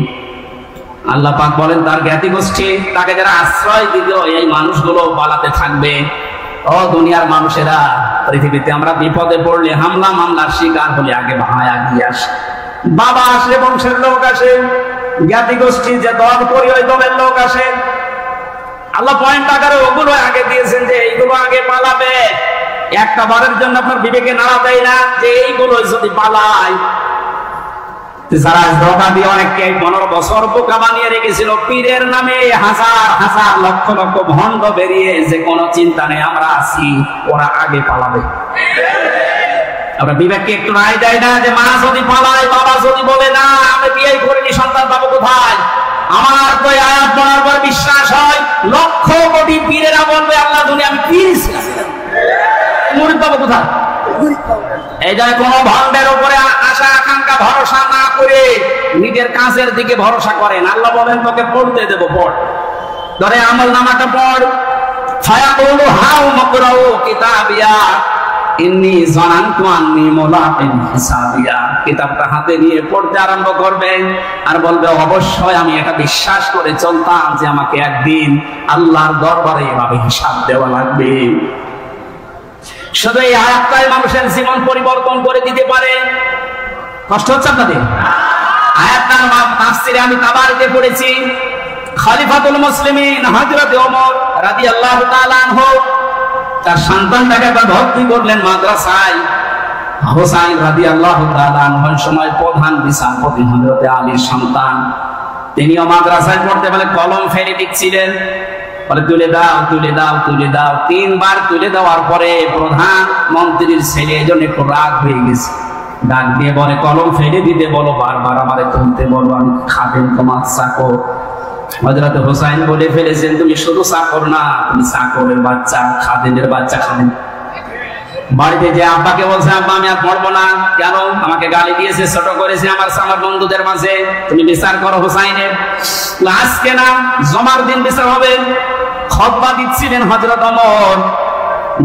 আল্লাহ পাক বলেন তার জ্ঞাতি গোষ্ঠী, তাকে যারা আশ্রয় দিত এই মানুষগুলো পালাতে থাকবে। ও দুনিয়ার মানুষেরা, পৃথিবীতে আমরা বিপদে পড়লে, হামলা মামলার শিকার হলে আগে ভাই আগিয়ে আসে, বাবা আসে, বংশের লোক আসে, জ্ঞাতি গোষ্ঠী যে দল করি ওই দলের লোক আসে। আল্লাহ পয়েন্ট আকারে ওগুলো আগে দিয়েছেন যে এইগুলো আগে পালাবে। একটা বারের জন্য আপনার বিবেকে নাড়া দেয় না যে এইগুলো যদি পালায়। যারা ধোঁকা দিয়ে অনেককে 15 বছর বোকা বানিয়ে রেখেছিল পীরের নামে, হাজার হাজার লক্ষ লক্ষ ভণ্ড বেরিয়ে যে কোনো চিন্তা নেই আমরা আছি, ওরা আগে পালাবে। আমরা বিবেককে একটু রায় দেয় না যে মা যদি পালায়, বাবা যদি বলে না আমি বিয়ে করিনি, সন্তান পাবো কোথায়? আমার তো আয়াত পড়ার পর বিশ্বাস হয় লক্ষ কোটি পীরেরা বলবে আল্লাহ দুনিয়া আমি পীর ছিলাম, মুরিদ পাবো কোথায়? এই জন্য কোন ভণ্ডের উপরে আশা আকাঙ্ক্ষা ভরসা না করে নিজের কাজের দিকে ভরসা করেন। আল্লাহ বলেন তোকে পড়তে দেবো, পড়, ধরে আমল নামাটা পড়। ফায়াকুলু হাউ মাকরাউ কিতাবিয়া ইন্নী যানানতু আন্নী মুলাকিন হিসাবিয়া। কিতাবটা হাতে নিয়ে পড়তে আরম্ভ করবে আর বলবে অবশ্যই আমি এটা বিশ্বাস করে চলতাম যে আমাকে একদিন আল্লাহর দরবারে এভাবে হিসাব দেওয়া লাগবে। শুধু এই আয়াতটাই মানুষের জীবন পরিবর্তন করে দিতে পারে। কষ্ট হচ্ছে আপনাদের? আয়াতটার তাফসিরে আমি তাবারিতে পড়েছি, খলিফাতুল মুসলিমিন হযরত ওমর রাদিয়াল্লাহু তাআলা আনহু তার সন্তানটাকে ভর্তি করলেন মাদ্রাসায়। হুসাইন রাদিয়াল্লাহু তাআলা আনহুর সময় প্রধান বিচারপতি হযরত আলীর সন্তান, তিনিও মাদ্রাসায় পড়তে বলে কলম ফেলে দিচ্ছিলেন, বলে তুলে দাও তুলে দাও তুলে দাও। 3 বার তুলে দেওয়ার পরে প্রধান মন্ত্রীর ছেলে এজন্য একটু রাগ হয়ে গেছে, ডাক দিয়ে বলে কলম ফেলে দিতে বলো, বারবার আমারে তুলতে বলো, আমি খাদেম তোমার চাকর। হযরত হুসাইন বলে ফেলেছেন তুমি শুধু চাকর না, তুমি চাকরের বাচ্চা, খাদেমের বাচ্চা। খাদেম বাড়িতে যে আব্বাকে বলছে আব্বা আমি আর পড়বো না, কেন? আমাকে গালি দিয়েছে, ছোট করেছে আমার বন্ধুদের মাঝে, তুমি বিচার করো হুসাইনের। আজকে না জমার দিন বিচার হবে। খুতবা দিচ্ছিলেন হযরত ওমর,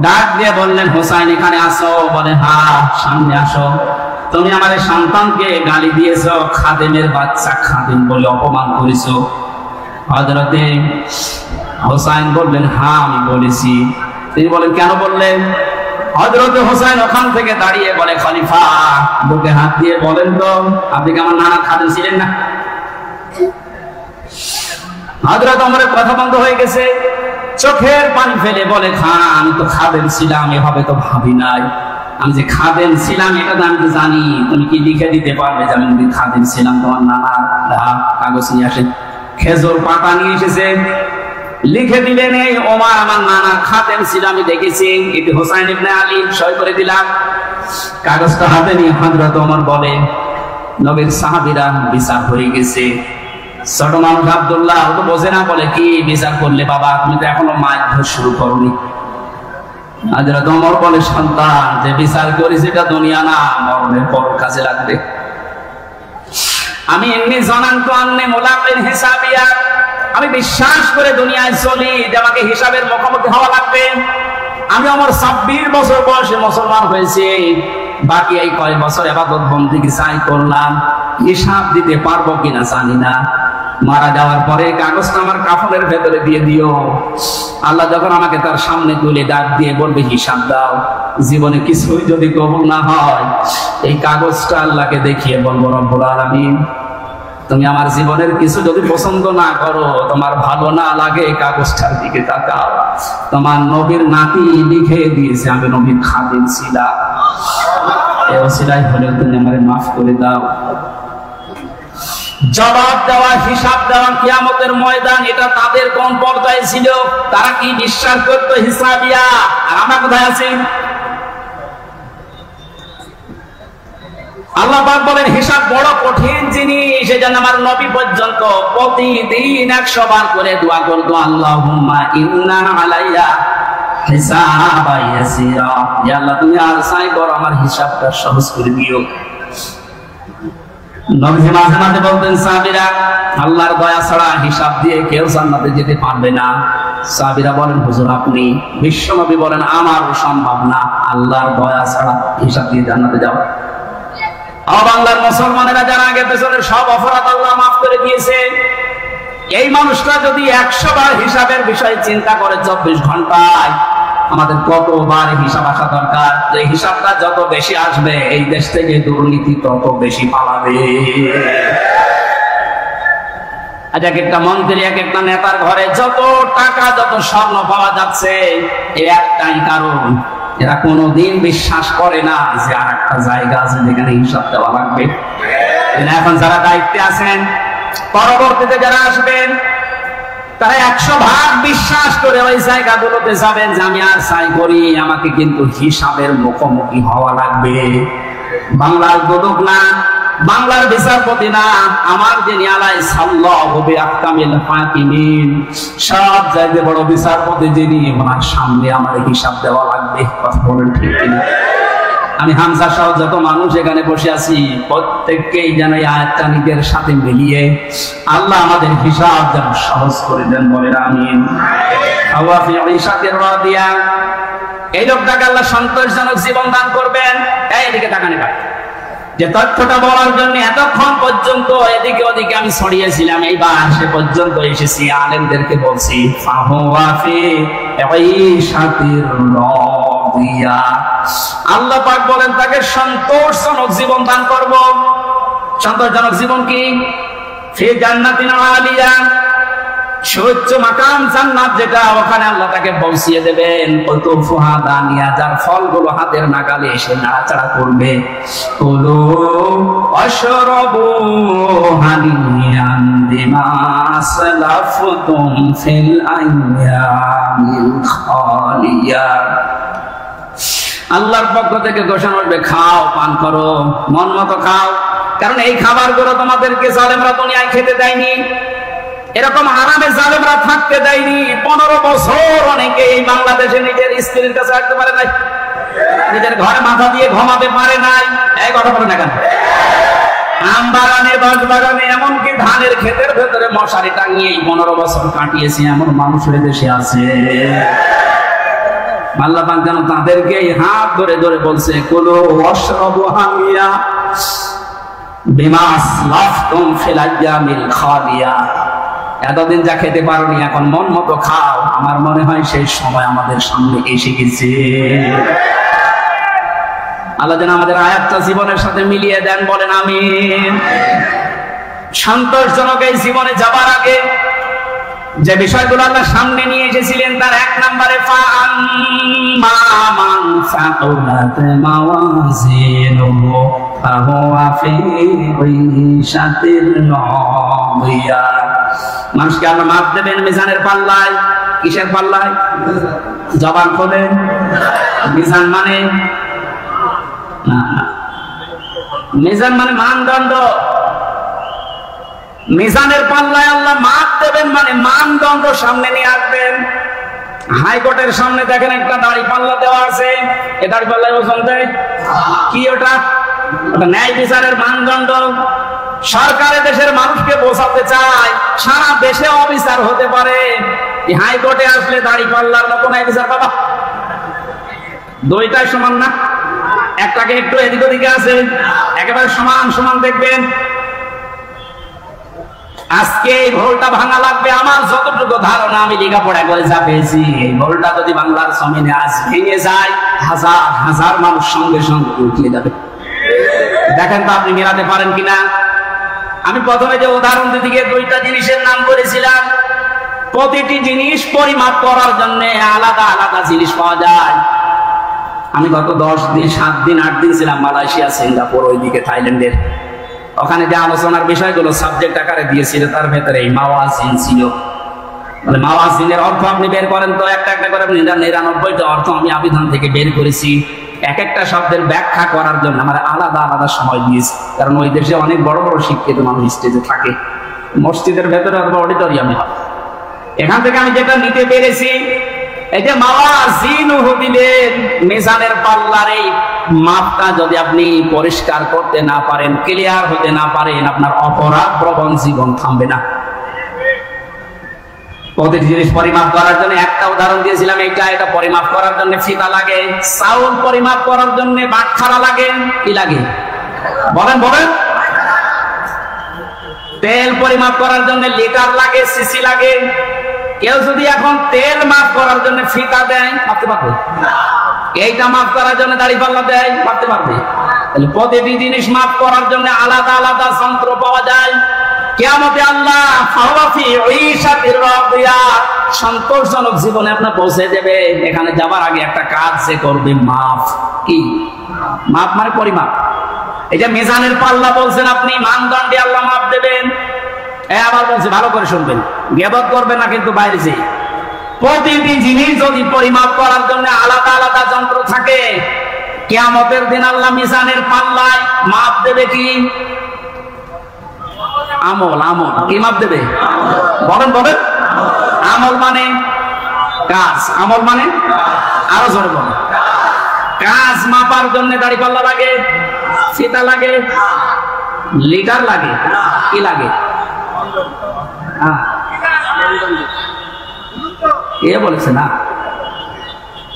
ডাক দিয়ে বললেন হুসাইন এখানে আসো। বলে হ্যাঁ সামনে আসো। তুমি আমার সন্তানকে গালি দিয়েছো, খাদেমের বাচ্চা, খাদেম বলে অপমান করেছো। হযরতে হুসাইন বললেন হ্যাঁ আমি বলেছি। তিনি বলেন কেন বললেন? হযরতে হুসাইন ওখান থেকে দাঁড়িয়ে বলে খলিফা বুকে হাত দিয়ে বলেন তো আপনি কি আমার নানা খাদেম ছিলেন না? হযরত ওমরের কথা বন্ধ হয়ে গেছে, চোখের পানি ফেলে বলে খান আমি তো খাদেম ছিলাম, এভাবে তো ভাবি নাই। আমি যে খাদেম ছিলাম এটা তো আমি তো জানি। তুমি কি লিখে দিতে পারবে যে আমি খাদেম ছিলাম? তোমার নানা কাগজ নিয়ে আসেন। খেজুর পাতা নিয়ে এসেছে, লিখে দিলেন, এই ওমর আমার নানা খাদেম ছিল, আমি দেখেছি, এটি হোসাইন ইবনে আলী, সই করে দিলাম। কাগজটা হাতে নিয়ে হযরত ওমর বলে, নবীর সাহাবীরা বিচার হয়ে গেছে। ছোট মানুষ আব্দুল্লাহ ও তো বোঝে না, বলে কি বিচার করলে বাবা, তুমি তো এখনো মাইক শুরু করনি। হযরত ওমর বলে, সন্তান, যে বিচার করি সেটা দুনিয়া না, মরণের পর কাজে লাগবে। আমি এমনি জনান্ত আন্নে মুলাকিন হিসাবিয়া, আমি বিশ্বাস করে দুনিয়ায় চলি যে আমাকে হিসাবের মুখোমুখি হওয়া লাগবে। আমি আমার 26 বছর বয়সে মুসলমান হয়েছি, বাকি এই কয় বছর ইবাদত বন্দেগী চাই করলাম, হিসাব দিতে পারবো কিনা জানি না। মারা যাওয়ার পরে কাগজটা আমার কাফনের ভেতরে দিয়ে দিও। আল্লাহ যখন আমাকে তার সামনে তুলে ডাক দিয়ে বলবে হিসাব দাও, জীবনে কিছুই যদি কবুল না হয়, এই কাগজটা আল্লাহকে দেখিয়ে বলবো, রব্বুল আলামিন, তুমি আমার জীবনের কিছু যদি পছন্দ না করো, তোমার ভালো না লাগে, কাগজটার দিকে তাকাও, তোমার নবীর নাতি লিখে দিয়েছে আমি নবীর খাদেম ছিলাম, এই ওসিলাই হলেও তুমি আমাকে মাফ করে দাও। জবাব দেওয়া, হিসাব দেওয়া কিয়ামতের ময়দান, এটা তাদের কোন পর্যায়ে ছিল? তারা কি বিশ্বাস করতো হিসাবিয়া? আর আমরা কোথায় আছি? আল্লাহ পাক বলেন, হিসাব বড় কঠিন জিনিস, সেজন্য আমার নবী পর্যন্ত প্রতিদিন 100 বার করে দোয়া করতো, আল্লাহুম্মা ইন্না আলাইয়া হিসাবা ইয়াসিরা, ইয়া আল্লাহ তুমি আর সাই করো, আমার হিসাবটা সহজ করে দিও। নবী মাঝে মাঝে বলতেন, সাহাবীরা, আল্লাহর দয়া ছাড়া হিসাব দিয়ে কেউ জান্নাতে যেতে পারবে না। সাহাবীরা বলেন, হুজুর আপনি? বিশ্বনবী বলেন, আমারও সম্ভব না আল্লাহর দয়া ছাড়া হিসাব দিয়ে জান্নাতে যাওয়া। বাংলার মুসলমানেরা যারা আগে পেছনের সব অপরাধ আল্লাহ মাফ করে দিয়েছে, এই মানুষটা যদি 100 বার হিসাবের বিষয়ে চিন্তা করে 24 ঘন্টায়, আমাদের কতবার হিসাব আসা দরকার? যে হিসাবটা যত বেশি আসবে, এই দেশ থেকে দুর্নীতি তত বেশি পালাবে। আজ এক একটা মন্ত্রী, এক একটা নেতার ঘরে যত টাকা, যত স্বর্ণ পাওয়া যাচ্ছে, এর একটাই কারণ, এরা কোনোদিন বিশ্বাস করে না যে আর একটা জায়গা আছে যেখানে হিসাব দেওয়া লাগবে। এখন যারা দায়িত্বে আছেন, পরবর্তীতে যারা আসবেন, তারা 100 ভাগ বিশ্বাস করে ওই জায়গাগুলোতে যাবেন যে আমি আর চাই করি, আমাকে কিন্তু হিসাবের মুখোমুখি হওয়া লাগবে। বাংলার দুদক না, বাংলার বিচারপতি না, আমার যে নিয়ালাই সাল্লাল্লাহু বিআহকামিল হাকিমিন, সব জায়গায় বড় বিচারপতি যিনি, ওনার সামনে আমার হিসাব দেওয়া লাগবে। কথা বলেন ঠিক কিনা? আমি হামজা সহ যত মানুষ এখানে বসে আছি, প্রত্যেককেই যেন এই আয়াতটা নিজের সাথে মিলিয়ে আল্লাহ আমাদের হিসাব যেন সহজ করে দেন, বলেন আমিন। আল্লাহ ফি ঈশাতির রাদিয়া, এই লোকটাকে আল্লাহ সন্তোষজনক জীবন দান করবেন। এইদিকে তাকানে ভাই, যে তথ্যটা বলার জন্য এতক্ষণ পর্যন্ত এদিকে ওদিকে আমি ছড়িয়েছিলাম, এইবার সে পর্যন্ত এসেছি, আলেমদেরকে বলছি, ফাহুয়া ফি ঈশাতির রাদিয়া, আল্লাহ পাক বলেন তাকে সন্তোষজনক জীবন দান করব। সন্তোষজনক জীবন কি? ফি জান্নাতিন আলিয়া, সুউচ্চ মাকাম জান্নাত যেটা, ওখানে আল্লাহ তাকে পৌঁছিয়ে দেবেন। কুতুফুহা দানিয়া, যার ফলগুলো হাতের নাগালে এসে নাড়াচাড়া করবে। কুলু ওয়াশরাবু হানিয়ান বিমা আসলাফতুম ফিল আইয়ামিল খালিয়া, আল্লাহর পক্ষ থেকে ঘোষণা করবে, খাও, পান করো, মন মতো খাও, কারণ এই খাবারগুলো তোমাদেরকে জালেমরা দুনিয়ায় খেতে দেয়নি, এরকম হারামে জালেমরা থাকতে দেয়নি। 15 বছর অনেকে এই বাংলাদেশে নিজের স্ত্রীর কাছে রাখতে পারে নাই, নিজের ঘরে মাথা দিয়ে ঘুমাতে পারে নাই। এই কথা বলে না কেন? আম বাগানে, বাঁশ বাগানে, এমনকি ধানের ক্ষেতের ভেতরে মশারি টাঙিয়ে 15 বছর কাটিয়েছে এমন মানুষের দেশে আছে। আল্লাহ পাক যেন তাদেরকে হাত ধরে ধরে বলছে, কুলু ওয়াশরাবু হামিয়া বিমা আসলাফতুম ফিল আইয়ামিল খালিয়া, এতদিন যা খেতে পারোনি এখন মন মতো খাও। আমার মনে হয় সেই সময় আমাদের সামনে এসে গেছে। আল্লাহ যেন আমাদের আয়াতটা জীবনের সাথে মিলিয়ে দেন, বলেন আমিন। সন্তোষজনক এই জীবনে যাবার আগে যে বিষয়গুলো আল্লাহ সামনে নিয়ে এসেছিলেন, তার 1 নম্বরে ফাআম্মা মান সাকুলাত মাওয়াজিনুহু ফাহুয়া ফি ঈশাতির রাদিয়া, মানুষকে আল্লাহ মাপ দেবেন মিজানের পাল্লায়। কিসের পাল্লায়? জবান খোলেন। মিজান মানে না, মিজান মানে মানদণ্ড। মিজানের পাল্লায় আল্লাহ মাপ দেবেন মানে মানদণ্ড সামনে নিয়ে আসবেন। হাইকোর্টের সামনে দেখেন একটা দাড়ি পাল্লা দেওয়া আছে, এ দাড়ি পাল্লায় ওজন দেয় কি? ওটা ন্যায় বিচারের মানদণ্ড। সরকারে দেশের মানুষকে বোঝাতে চায় সারা দেশে অবিচার হতে পারে, হাইকোর্টে আসলে দাড়ি পাল্লার মতো ন্যায় বিচার পাবা? দুইটাই সমান না, একটাকে একটু এদিক ওদিকে আছে, একেবারে সমান সমান দেখবেন। আজকে এই ভুলটা ভাঙা লাগবে। আমার যতটুকু ধারণা, আমি লেখাপড়া করে যা পেয়েছি, এই ভুলটা যদি বাংলার জমিনে আজ ভেঙে যায়, হাজার হাজার মানুষ সঙ্গে সঙ্গে উঠে যাবে। দেখেন তো আপনি মেলাতে পারেন কিনা। আমি প্রথমে যে উদাহরণ দিকে দুইটা জিনিসের নাম বলেছিলাম, প্রতিটি জিনিস পরিমাপ করার জন্য আলাদা আলাদা জিনিস পাওয়া যায়। আমি গত 10 দিন 7 দিন 8 দিন ছিলাম মালয়েশিয়া, সিঙ্গাপুর, ওইদিকে থাইল্যান্ডের। ওখানে যে আলোচনার বিষয়গুলো সাবজেক্ট আকারে দিয়েছিল তার ভেতরে এই মাওয়াজিন ছিল। মানে মাওয়াজিনের অর্থ আপনি বের করেন তো, একটা একটা করে 99টা অর্থ আমি আবিধান থেকে বের করেছি। এক একটা শব্দের ব্যাখ্যা করার জন্য আমার আলাদা আলাদা সময় দিয়েছি, কারণ ওই দেশে অনেক বড় বড় শিক্ষিত মানুষ স্টেজে থাকে, মসজিদের ভেতরে অথবা অডিটোরিয়ামে হয়। এখান থেকে আমি যেটা নিতে পেরেছি, এই যে মাওয়াজিন দিলেন, মিজানের পাল্লার এই মাপটা যদি আপনি পরিষ্কার করতে না পারেন, ক্লিয়ার হতে না পারেন, আপনার অপরাধ প্রবণ জীবন থামবে না। প্রতিটি জিনিস পরিমাপ করার জন্য একটা উদাহরণ দিয়েছিলাম, এটা পরিমাপ করার জন্য ফিতা লাগে, চাউল পরিমাপ করার জন্য বাটখারা লাগে, কি লাগে বলেন বলেন? তেল পরিমাপ করার জন্য লিটার লাগে, সিসি লাগে। কেউ যদি এখন তেল মাপ করার জন্য ফিতা দেয়, মাপতে পারবে? এইটা মাপ করার জন্য দাড়ি পাল্লা দেয়, মাপতে পারবে? তাহলে প্রতিটি জিনিস মাপ করার জন্য আলাদা আলাদা যন্ত্র পাওয়া যায়। কিয়ামতে আল্লাহ সন্তোষজনক জীবনে আপনার পৌঁছে দেবে। এখানে যাবার আগে একটা কাজ সে করবে, মাপ। কি মাপ? মানে পরিমাপ। এই যে মিজানের পাল্লা বলছেন আপনি, মানদণ্ডে আল্লাহ মাপ দেবেন। আবার বলছি, ভালো করে শুনবেন, গীবত করবেন না কিন্তু বাইরে যে। প্রতিটি জিনিস যদি পরিমাপ করার জন্য আলাদা আলাদা যন্ত্র থাকে, কিয়ামতের দিন আল্লাহ মিজানের পাল্লায় মাপ দেবে কি? আমল। আমল কি মাপ দেবে? বলেন বলেন। আমল মানে কাজ, আমল মানে আরো জোরে বলেন। কাজ মাপার জন্য দাড়ি পাল্লা লাগে, ফিতা লাগে, লিটার লাগে, কি লাগে? কে বলেছে না?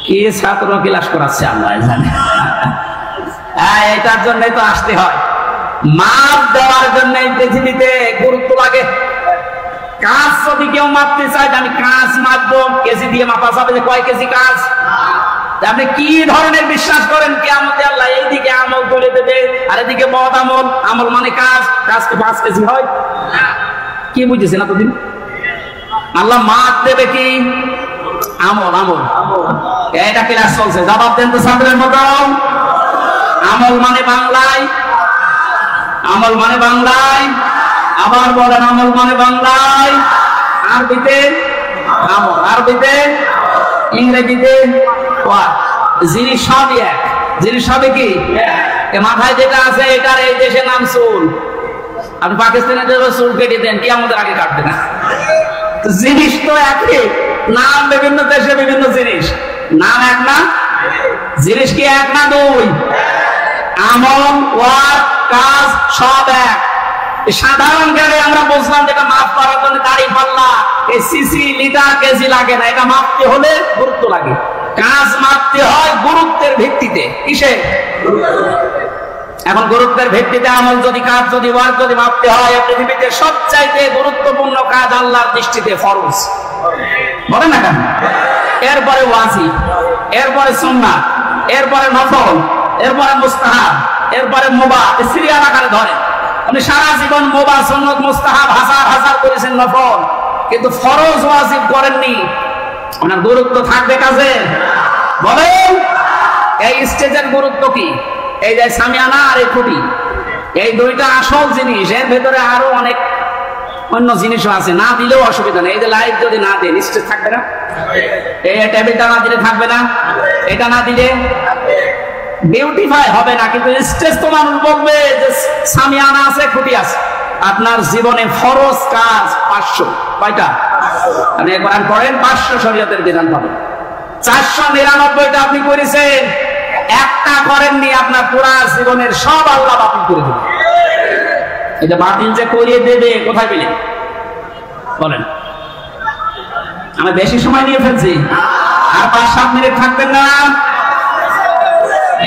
কে ছাত্র ক্লাস করাচ্ছে আমরা জানি। এটার জন্য তো আসতে হয়। মাপ দেওয়ার জন্য পৃথিবীতে গুরুত্ব লাগে। কাজ যদি কেউ মাপতে চায়, আমি কাজ মাপবো, কেজি দিয়ে মাপা যাবে যে কয় কেজি কাজ। আপনি কি ধরনের বিশ্বাস করেন কিয়ামতে আল্লাহ এইদিকে আমল করে দেবে আর এদিকে বদ আমল? আমল মানে কাজ, কাজ কি 5 কেজি হয়? কি বুঝেছেন এতদিন? আল্লাহ মাপ দেবে কি? আমল। আমল এটা ক্লাস চলছে, জবাব দেন তো ছাত্রের মতো। আমল মানে বাংলায়, আমল মানে বাংলায়, আবার বলেন আমল মানে বাংলায়, আরবিতে আমল, আরবিতে, ইংরেজিতে জিনিস সবই এক। জিনিস সবই কি? মাথায় যেটা আছে এটার এই দেশের নাম চুল। আপনি পাকিস্তানে চুল কেটে দেন, কি আমাদের আগে কাটবে না? জিনিস তো একই, নাম বিভিন্ন দেশে বিভিন্ন জিনিস, নাম এক না? জিনিস কি এক না দুই? আমল, ওয়ার্ক, কাজ সব এক। সাধারণ জ্ঞানে আমরা বুঝলাম যেটা মাপ করার জন্য দাড়ি পাল্লা, এই সিসি, লিটার, কেজি লাগে না। এটা মাপতে হলে গুরুত্ব লাগে। কাজ মাপতে হয় গুরুত্বের ভিত্তিতে। কিসে? এখন গুরুত্বের ভিত্তিতে আমল যদি, কাজ যদি, ওয়ার্ক যদি মাপতে হয়, পৃথিবীতে সবচাইতে গুরুত্বপূর্ণ কাজ আল্লাহর দৃষ্টিতে ফরজ। বলেন না কেন? এরপরে ওয়াজিব, এরপরে সুন্নাত, এরপরে নফল, এরপরে মুস্তাহাব, এরপরে মুবাহ। সিরিয়াল আকারে ধরে। আপনি সারা জীবন মুবাহ, সুন্নাত, মুস্তাহাব হাজার হাজার করেছেন, নফল, কিন্তু ফরজ ওয়াজিব করেননি। ওনার গুরুত্ব থাকবে কাজে? বলেন। এই স্টেজের গুরুত্ব কি? এই যে সামিয়ানা আর এই খুঁটি, এই দুইটা আসল জিনিস। এর ভেতরে আরো অনেক অন্য জিনিসও আছে, না দিলেও অসুবিধা নেই। এই যে লাইট যদি না দেয় নিশ্চিত থাকবে না, এই টেবিলটা না দিলে থাকবে না, এটা না দিলে বিউটিফাই হবে না। কিন্তু স্টেজ তো মানুষ বলবে যে সামিয়ানা আছে, খুঁটি আছে। আপনার জীবনে ফরজ কাজ 500, কয়টা? আপনি কোরআন পড়েন 500 শরীয়তের বিধান পাবেন। 499টা আপনি করেছেন, একটা করেননি, আপনার পুরা জীবনের সব আল্লাহ বাতিল করে দেবে। এটা বাতিল যে করিয়ে দেবে কোথায় পেলেন বলেন? আমি বেশি সময় নিয়ে ফেলছি, আর 5-7 মিনিট থাকবেন না।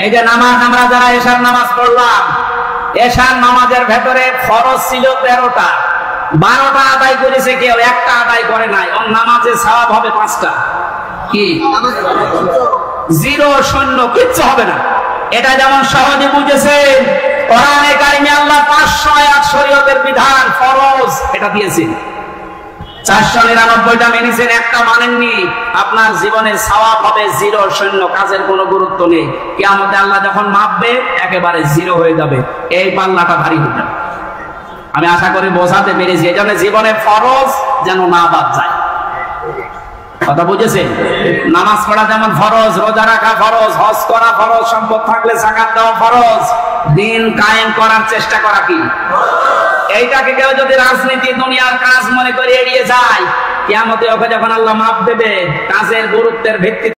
এই যে নামাজ, আমরা যারা এশার নামাজ পড়লাম, এশার নামাজের ভেতরে ফরজ ছিল 13টা, 12টা আদায় করেছে কেউ, একটা আদায় করে নাই। ওর নামাজে সওয়াব হবে 5টা। কি? 0, 0, কিচ্ছু হবে না। এটা যেমন সহজে বুঝেছেন, কোরআনে কারিমে আল্লাহ 500 আয়াত শরীয়তের বিধান ফরজ এটা দিয়েছেন, 499টা মেনেছেন, একটা মানেননি, আপনার জীবনের সওয়াব হবে 0, 0, কাজের কোনো গুরুত্ব নেই। কিয়ামতে আল্লাহ যখন মাপবে একেবারে 0 হয়ে যাবে। এই পাল্লাটা ভারী হয়ে যাবে। আমি আশা করি বোঝাতে পেরেছি। এই জন্য জীবনে ফরজ যেন না বাদ যায়। কথা বুঝেছেন? নামাজ পড়া যেমন ফরজ, রোজা রাখা ফরজ, হজ করা ফরজ, সম্পদ থাকলে যাকাত দেওয়া ফরজ, দিন কায়েম করার চেষ্টা করা কি? এইটাকে কেউ যদি রাজনীতি দুনিয়ার কাজ মনে করে এড়িয়ে যায়, কিয়ামতে ওকে যখন আল্লাহ মাপ দেবে কাজের গুরুত্বের ভিত্তিতে